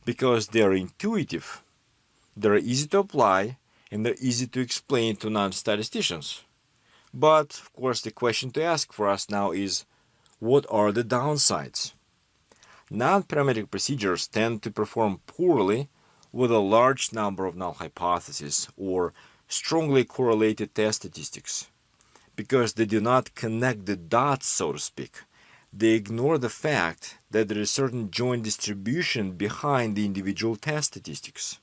because they're intuitive, they're easy to apply, and they're easy to explain to non-statisticians. But, of course, the question to ask for us now is, what are the downsides? Non-parametric procedures tend to perform poorly with a large number of null hypotheses or strongly correlated test statistics because they do not connect the dots, so to speak. They ignore the fact that there is certain joint distribution behind the individual test statistics,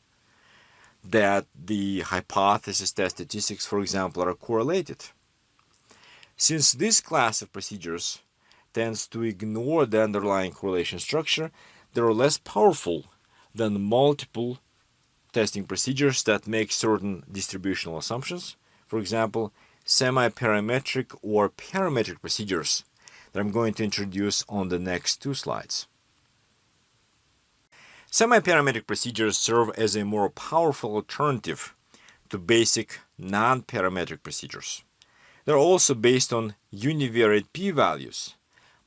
that the hypothesis test statistics, for example, are correlated. Since this class of procedures tends to ignore the underlying correlation structure, they are less powerful than multiple testing procedures that make certain distributional assumptions. For example, semiparametric or parametric procedures that I'm going to introduce on the next two slides. Semiparametric procedures serve as a more powerful alternative to basic non-parametric procedures. They're also based on univariate p-values,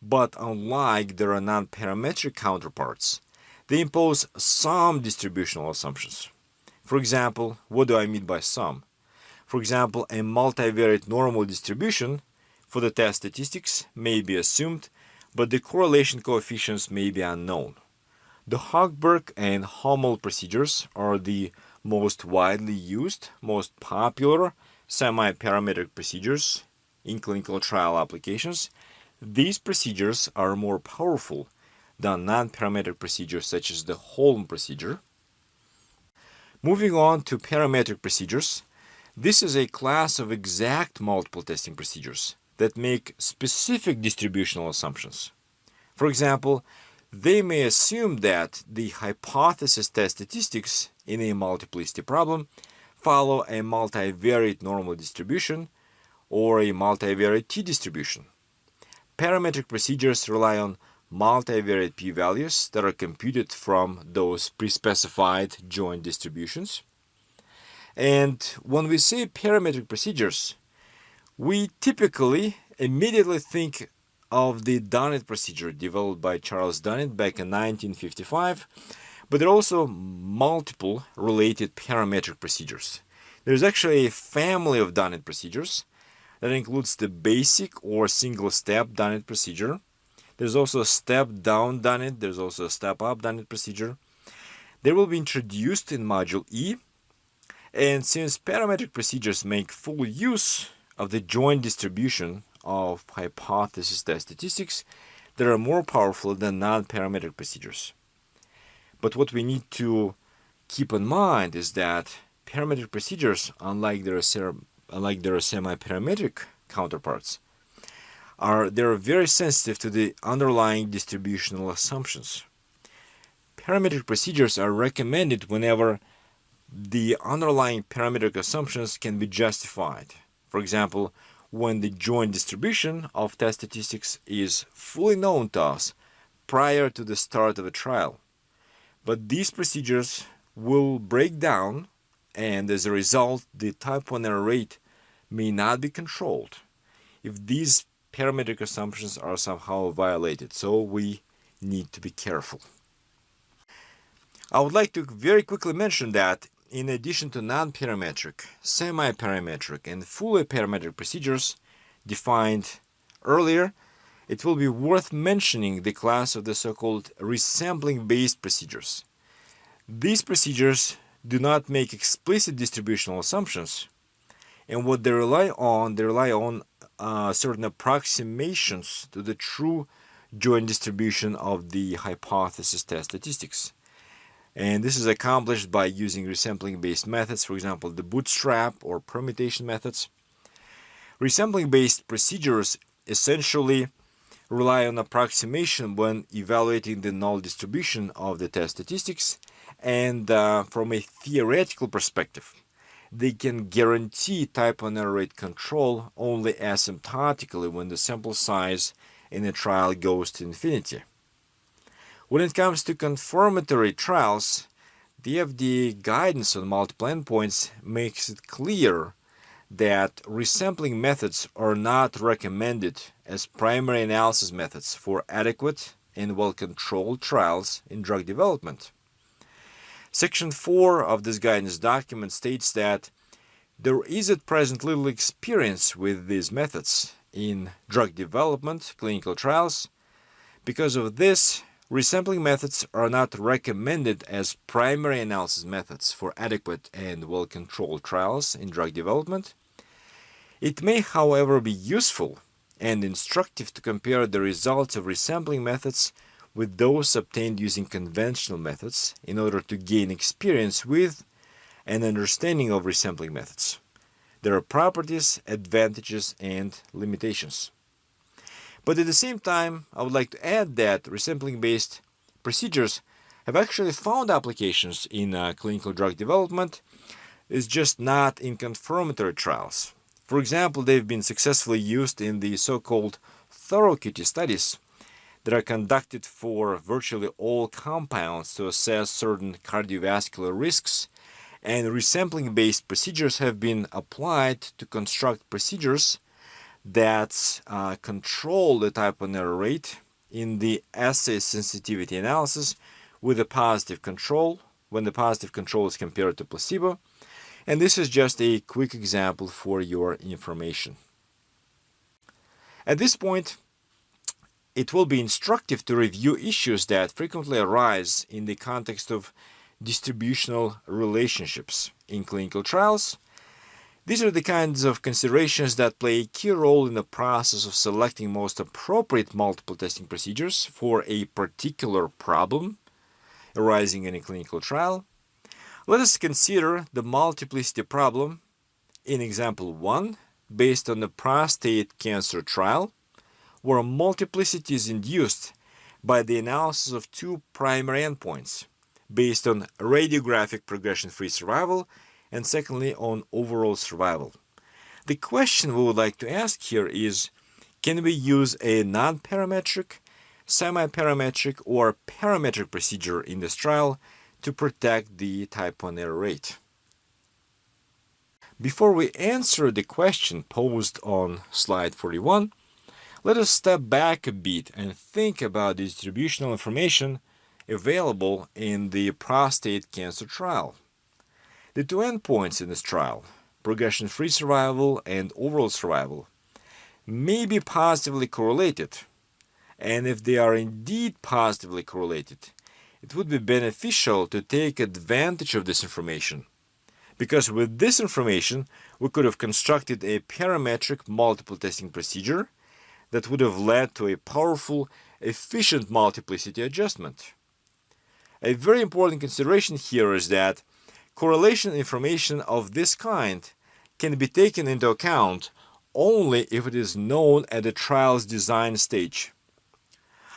but unlike their non-parametric counterparts, they impose some distributional assumptions. For example, what do I mean by some? For example, a multivariate normal distribution for the test statistics may be assumed, but the correlation coefficients may be unknown. The Hochberg and Hommel procedures are the most widely used, most popular semiparametric procedures in clinical trial applications. These procedures are more powerful than non-parametric procedures such as the Holm procedure. Moving on to parametric procedures, this is a class of exact multiple testing procedures that make specific distributional assumptions. For example, they may assume that the hypothesis test statistics in a multiplicity problem follow a multivariate normal distribution or a multivariate t-distribution. Parametric procedures rely on multivariate p-values that are computed from those pre-specified joint distributions. And when we say parametric procedures, we typically immediately think of the Dunnett procedure developed by Charles Dunnett back in 1955, but there are also multiple related parametric procedures. There's actually a family of Dunnett procedures that includes the basic or single-step Dunnett procedure. There's also a step-down Dunnett. There's also a step-up Dunnett procedure. They will be introduced in Module E. And since parametric procedures make full use of the joint distribution of hypothesis test statistics, they are more powerful than non-parametric procedures. But what we need to keep in mind is that parametric procedures, unlike their semiparametric counterparts, they're very sensitive to the underlying distributional assumptions. Parametric procedures are recommended whenever the underlying parametric assumptions can be justified. For example, when the joint distribution of test statistics is fully known to us prior to the start of a trial. But these procedures will break down, and as a result, the type 1 error rate may not be controlled if these parametric assumptions are somehow violated. So we need to be careful. I would like to very quickly mention that in addition to non-parametric, semiparametric, and fully parametric procedures defined earlier, it will be worth mentioning the class of the so-called resampling-based procedures. These procedures do not make explicit distributional assumptions, and what they rely on certain approximations to the true joint distribution of the hypothesis test statistics. And this is accomplished by using resampling-based methods, for example, the bootstrap or permutation methods. Resampling-based procedures essentially rely on approximation when evaluating the null distribution of the test statistics, and from a theoretical perspective, they can guarantee type 1 error rate control only asymptotically when the sample size in a trial goes to infinity. When it comes to confirmatory trials, the FDA guidance on multiple endpoints makes it clear that resampling methods are not recommended as primary analysis methods for adequate and well-controlled trials in drug development. Section 4 of this guidance document states that there is at present little experience with these methods in drug development, clinical trials. Because of this, resampling methods are not recommended as primary analysis methods for adequate and well-controlled trials in drug development. It may, however, be useful and instructive to compare the results of resampling methods with those obtained using conventional methods in order to gain experience with and understanding of resampling methods, their properties, advantages, and limitations. But at the same time, I would like to add that resampling-based procedures have actually found applications in clinical drug development. It's just not in confirmatory trials. For example, they've been successfully used in the so-called thorough QT studies that are conducted for virtually all compounds to assess certain cardiovascular risks, and resampling-based procedures have been applied to construct procedures that control the type 1 error rate in the assay sensitivity analysis with a positive control when the positive control is compared to placebo. And this is just a quick example for your information. At this point, it will be instructive to review issues that frequently arise in the context of distributional relationships in clinical trials. These are the kinds of considerations that play a key role in the process of selecting most appropriate multiple testing procedures for a particular problem arising in a clinical trial. Let us consider the multiplicity problem in example 1 based on the prostate cancer trial, where multiplicity is induced by the analysis of two primary endpoints based on radiographic progression-free survival and secondly on overall survival. The question we would like to ask here is, can we use a nonparametric, semiparametric, or parametric procedure in this trial to protect the type 1 error rate? Before we answer the question posed on slide 41, let us step back a bit and think about the distributional information available in the prostate cancer trial. The two endpoints in this trial, progression-free survival and overall survival, may be positively correlated, and if they are indeed positively correlated, it would be beneficial to take advantage of this information, because with this information we could have constructed a parametric multiple testing procedure that would have led to a powerful, efficient multiplicity adjustment. A very important consideration here is that correlation information of this kind can be taken into account only if it is known at the trial's design stage.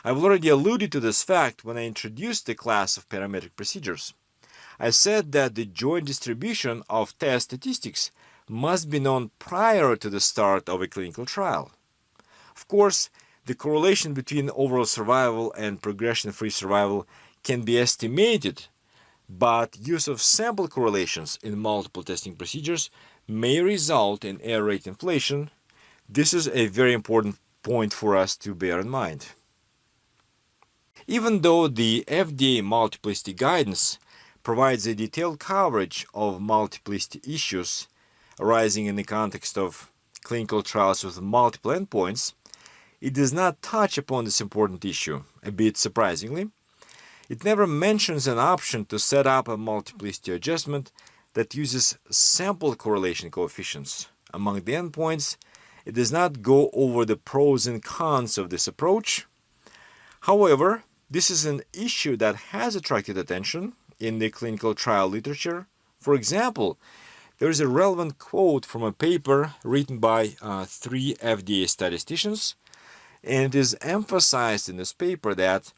I've already alluded to this fact when I introduced the class of parametric procedures. I said that the joint distribution of test statistics must be known prior to the start of a clinical trial. Of course, the correlation between overall survival and progression-free survival can be estimated, but use of sample correlations in multiple testing procedures may result in error rate inflation. This is a very important point for us to bear in mind. Even though the FDA multiplicity guidance provides a detailed coverage of multiplicity issues arising in the context of clinical trials with multiple endpoints, it does not touch upon this important issue, a bit surprisingly. It never mentions an option to set up a multiplicity adjustment that uses sample correlation coefficients among the endpoints. It does not go over the pros and cons of this approach. However, this is an issue that has attracted attention in the clinical trial literature. For example, there is a relevant quote from a paper written by 3 FDA statisticians, and it is emphasized in this paper that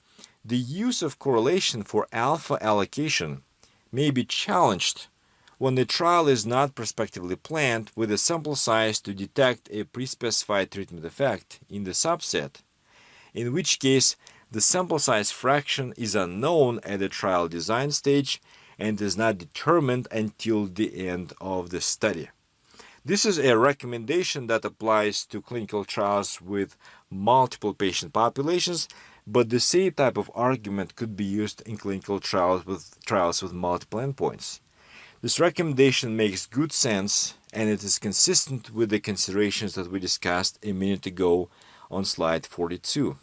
the use of correlation for alpha allocation may be challenged when the trial is not prospectively planned with a sample size to detect a pre-specified treatment effect in the subset, in which case the sample size fraction is unknown at the trial design stage and is not determined until the end of the study. This is a recommendation that applies to clinical trials with multiple patient populations, but the same type of argument could be used in clinical trials with multiple endpoints. This recommendation makes good sense, and it is consistent with the considerations that we discussed a minute ago on slide 42.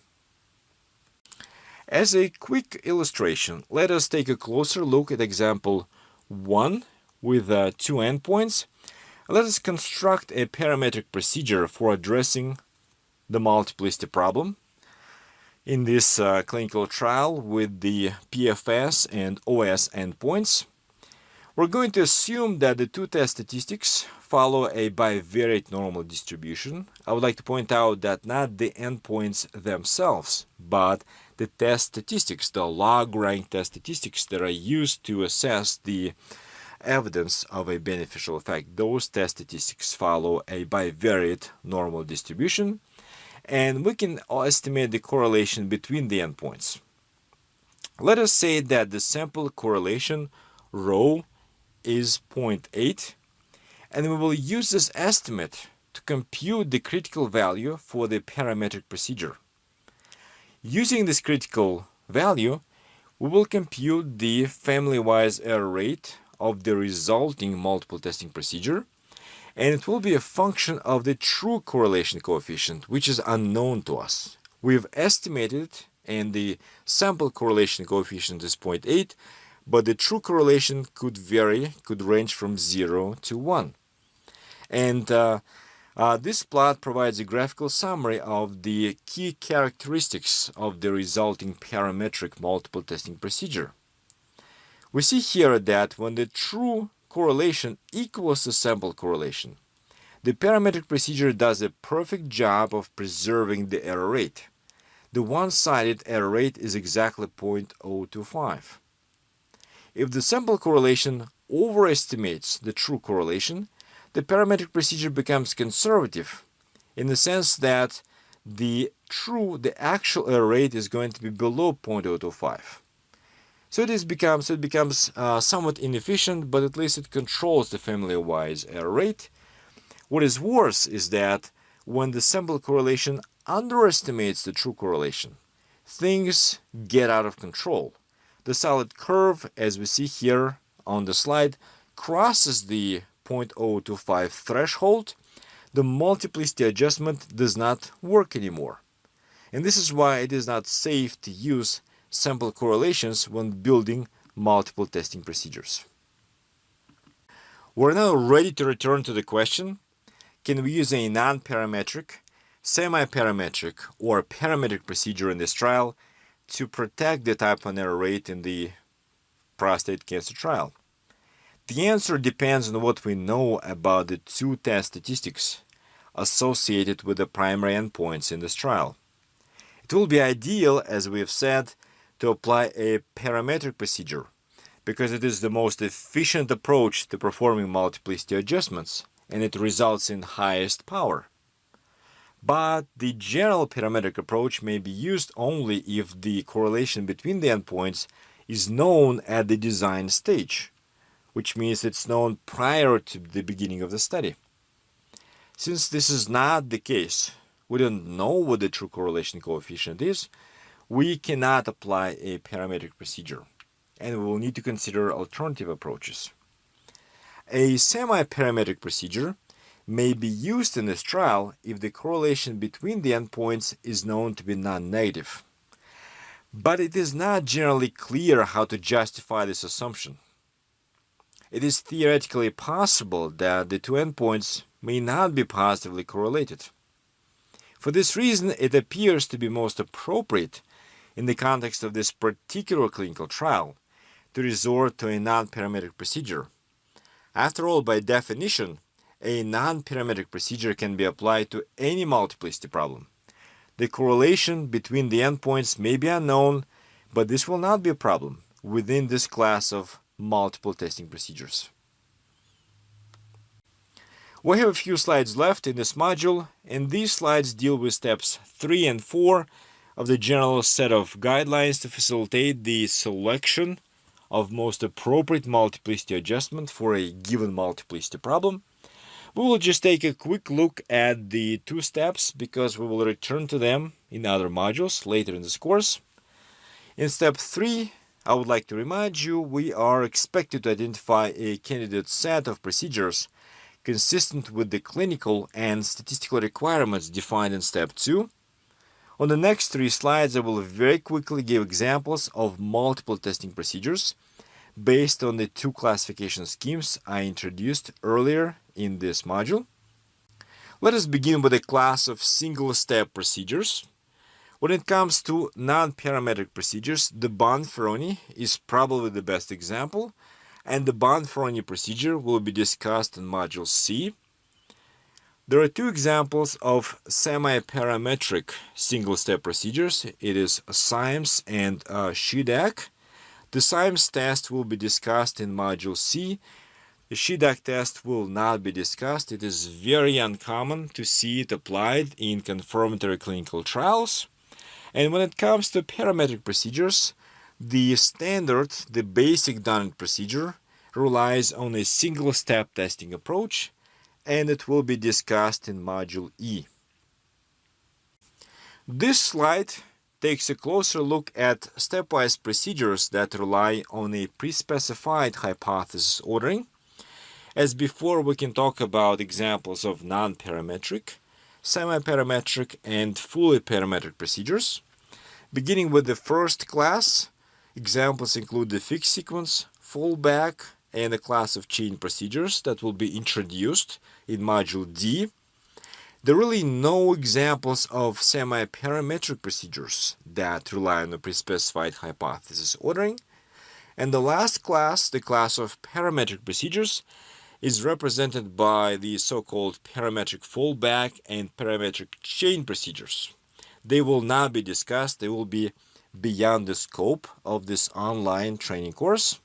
As a quick illustration, let us take a closer look at example 1 with 2 endpoints Let us construct a parametric procedure for addressing the multiplicity problem in this clinical trial with the PFS and OS endpoints. We're going to assume that the two test statistics follow a bivariate normal distribution. I would like to point out that not the endpoints themselves, but the test statistics, the log rank test statistics that are used to assess the evidence of a beneficial effect. Those test statistics follow a bivariate normal distribution, and we can estimate the correlation between the endpoints. Let us say that the sample correlation rho is 0.8, and we will use this estimate to compute the critical value for the parametric procedure. Using this critical value, we will compute the family-wise error rate of the resulting multiple testing procedure, and it will be a function of the true correlation coefficient, which is unknown to us. We've estimated it, and the sample correlation coefficient is 0.8, but the true correlation could vary, could range from 0 to 1. And this plot provides a graphical summary of the key characteristics of the resulting parametric multiple testing procedure. We see here that when the true correlation equals the sample correlation, the parametric procedure does a perfect job of preserving the error rate. The one-sided error rate is exactly 0.025. If the sample correlation overestimates the true correlation, the parametric procedure becomes conservative in the sense that the actual error rate is going to be below 0.025. So it becomes somewhat inefficient, but at least it controls the family-wise error rate. What is worse is that when the sample correlation underestimates the true correlation, things get out of control. The solid curve, as we see here on the slide, crosses the 0.025 threshold. The multiplicity adjustment does not work anymore. And this is why it is not safe to use sample correlations when building multiple testing procedures. We're now ready to return to the question, can we use a non-parametric, semi-parametric, or parametric procedure in this trial to protect the type 1 error rate in the prostate cancer trial? The answer depends on what we know about the two test statistics associated with the primary endpoints in this trial. It will be ideal, as we have said, to apply a parametric procedure because it is the most efficient approach to performing multiplicity adjustments, and it results in highest power. But the general parametric approach may be used only if the correlation between the endpoints is known at the design stage, which means it's known prior to the beginning of the study. Since this is not the case, we don't know what the true correlation coefficient is, we cannot apply a parametric procedure, and we will need to consider alternative approaches. A semi-parametric procedure may be used in this trial if the correlation between the endpoints is known to be non-negative. But it is not generally clear how to justify this assumption. It is theoretically possible that the two endpoints may not be positively correlated. For this reason, it appears to be most appropriate in the context of this particular clinical trial to resort to a non-parametric procedure. After all, by definition, a non-parametric procedure can be applied to any multiplicity problem. The correlation between the endpoints may be unknown, but this will not be a problem within this class of multiple testing procedures. We have a few slides left in this module, and these slides deal with steps 3 and 4 of the general set of guidelines to facilitate the selection of most appropriate multiplicity adjustment for a given multiplicity problem. We will just take a quick look at the two steps because we will return to them in other modules later in this course. In step 3, I would like to remind you we are expected to identify a candidate set of procedures consistent with the clinical and statistical requirements defined in step 2. On the next 3 slides, I will very quickly give examples of multiple testing procedures based on the two classification schemes I introduced earlier in this module. Let us begin with a class of single-step procedures. When it comes to non-parametric procedures, the Bonferroni is probably the best example, and the Bonferroni procedure will be discussed in Module C. There are two examples of semiparametric single-step procedures. It is SIMES and SHIDAC. The SIMES test will be discussed in Module C. The SHIDAC test will not be discussed. It is very uncommon to see it applied in confirmatory clinical trials. And when it comes to parametric procedures, the standard, the basic Dunning procedure, relies on a single-step testing approach, and it will be discussed in Module E. This slide takes a closer look at stepwise procedures that rely on a pre-specified hypothesis ordering. As before, we can talk about examples of non-parametric, semiparametric, and fully parametric procedures. Beginning with the first class, examples include the fixed sequence, fallback, and a class of chain procedures that will be introduced in Module D. There are really no examples of semiparametric procedures that rely on a pre-specified hypothesis ordering. And the last class, the class of parametric procedures, is represented by the so-called parametric fallback and parametric chain procedures. They will not be discussed. They will be beyond the scope of this online training course.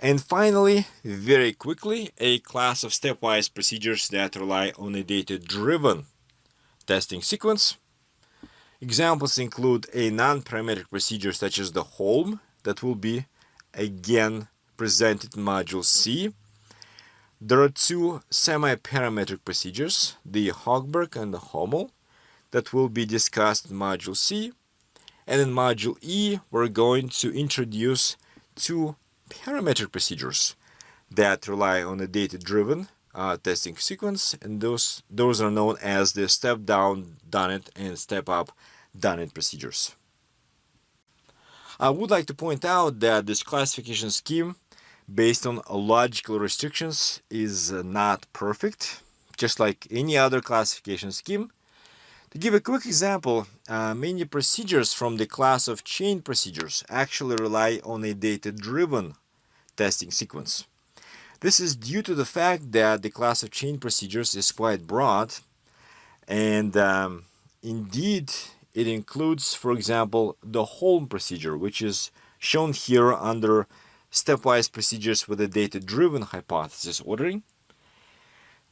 And finally, very quickly, a class of stepwise procedures that rely on a data-driven testing sequence. Examples include a non-parametric procedure such as the Holm that will be again presented in Module C. There are two semi-parametric procedures, the Hochberg and the Hommel, that will be discussed in Module C. And in Module E, we're going to introduce two parametric procedures that rely on a data-driven testing sequence, and those are known as the step-down Dunning and step-up Dunning procedures. I would like to point out that this classification scheme based on logical restrictions is not perfect, just like any other classification scheme. To give a quick example, many procedures from the class of chain procedures actually rely on a data-driven testing sequence. This is due to the fact that the class of chain procedures is quite broad, and indeed it includes, for example, the Holm procedure, which is shown here under stepwise procedures with a data-driven hypothesis ordering.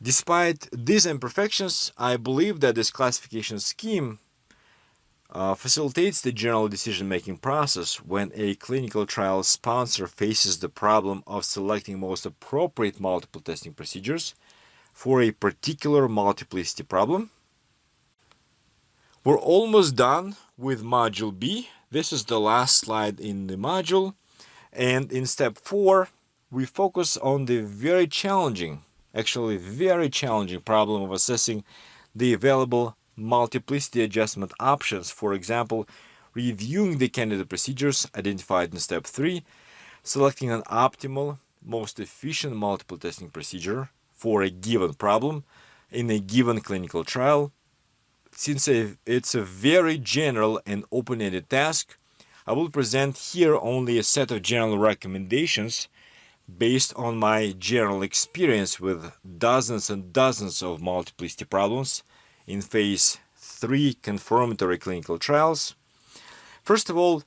Despite these imperfections, I believe that this classification scheme facilitates the general decision-making process when a clinical trial sponsor faces the problem of selecting most appropriate multiple testing procedures for a particular multiplicity problem. We're almost done with Module B. This is the last slide in the module. And in step 4, we focus on the very challenging problem of assessing the available multiplicity adjustment options. For example, reviewing the candidate procedures identified in step 3, selecting an optimal, most efficient multiple testing procedure for a given problem in a given clinical trial. Since it's a very general and open-ended task, I will present here only a set of general recommendations based on my general experience with dozens and dozens of multiplicity problems in phase 3 confirmatory clinical trials. First of all,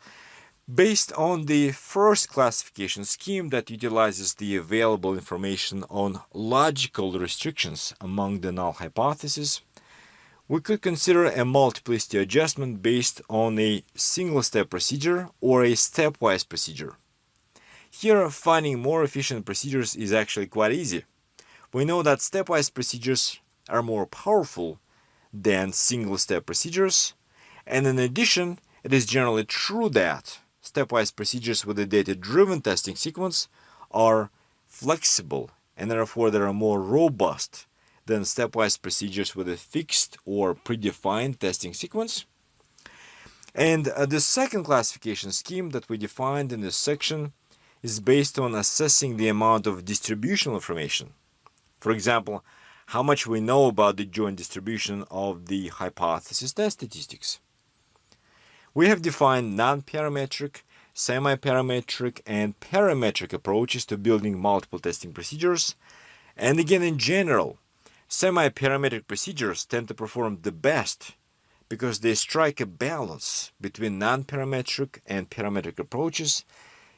based on the first classification scheme that utilizes the available information on logical restrictions among the null hypotheses, we could consider a multiplicity adjustment based on a single-step procedure or a stepwise procedure. Here, finding more efficient procedures is actually quite easy. We know that stepwise procedures are more powerful than single-step procedures, and in addition, it is generally true that stepwise procedures with a data-driven testing sequence are flexible and therefore they are more robust than stepwise procedures with a fixed or predefined testing sequence. And the second classification scheme that we defined in this section is based on assessing the amount of distributional information For example, how much we know about the joint distribution of the hypothesis test statistics. We have defined non-parametric, semi-parametric, and parametric approaches to building multiple testing procedures. And again, in general, semi-parametric procedures tend to perform the best because they strike a balance between non-parametric and parametric approaches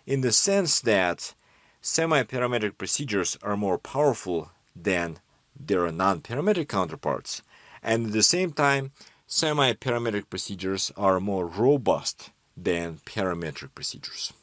in the sense that semi-parametric procedures are more powerful than their non-parametric counterparts, and at the same time, semi-parametric procedures are more robust than parametric procedures.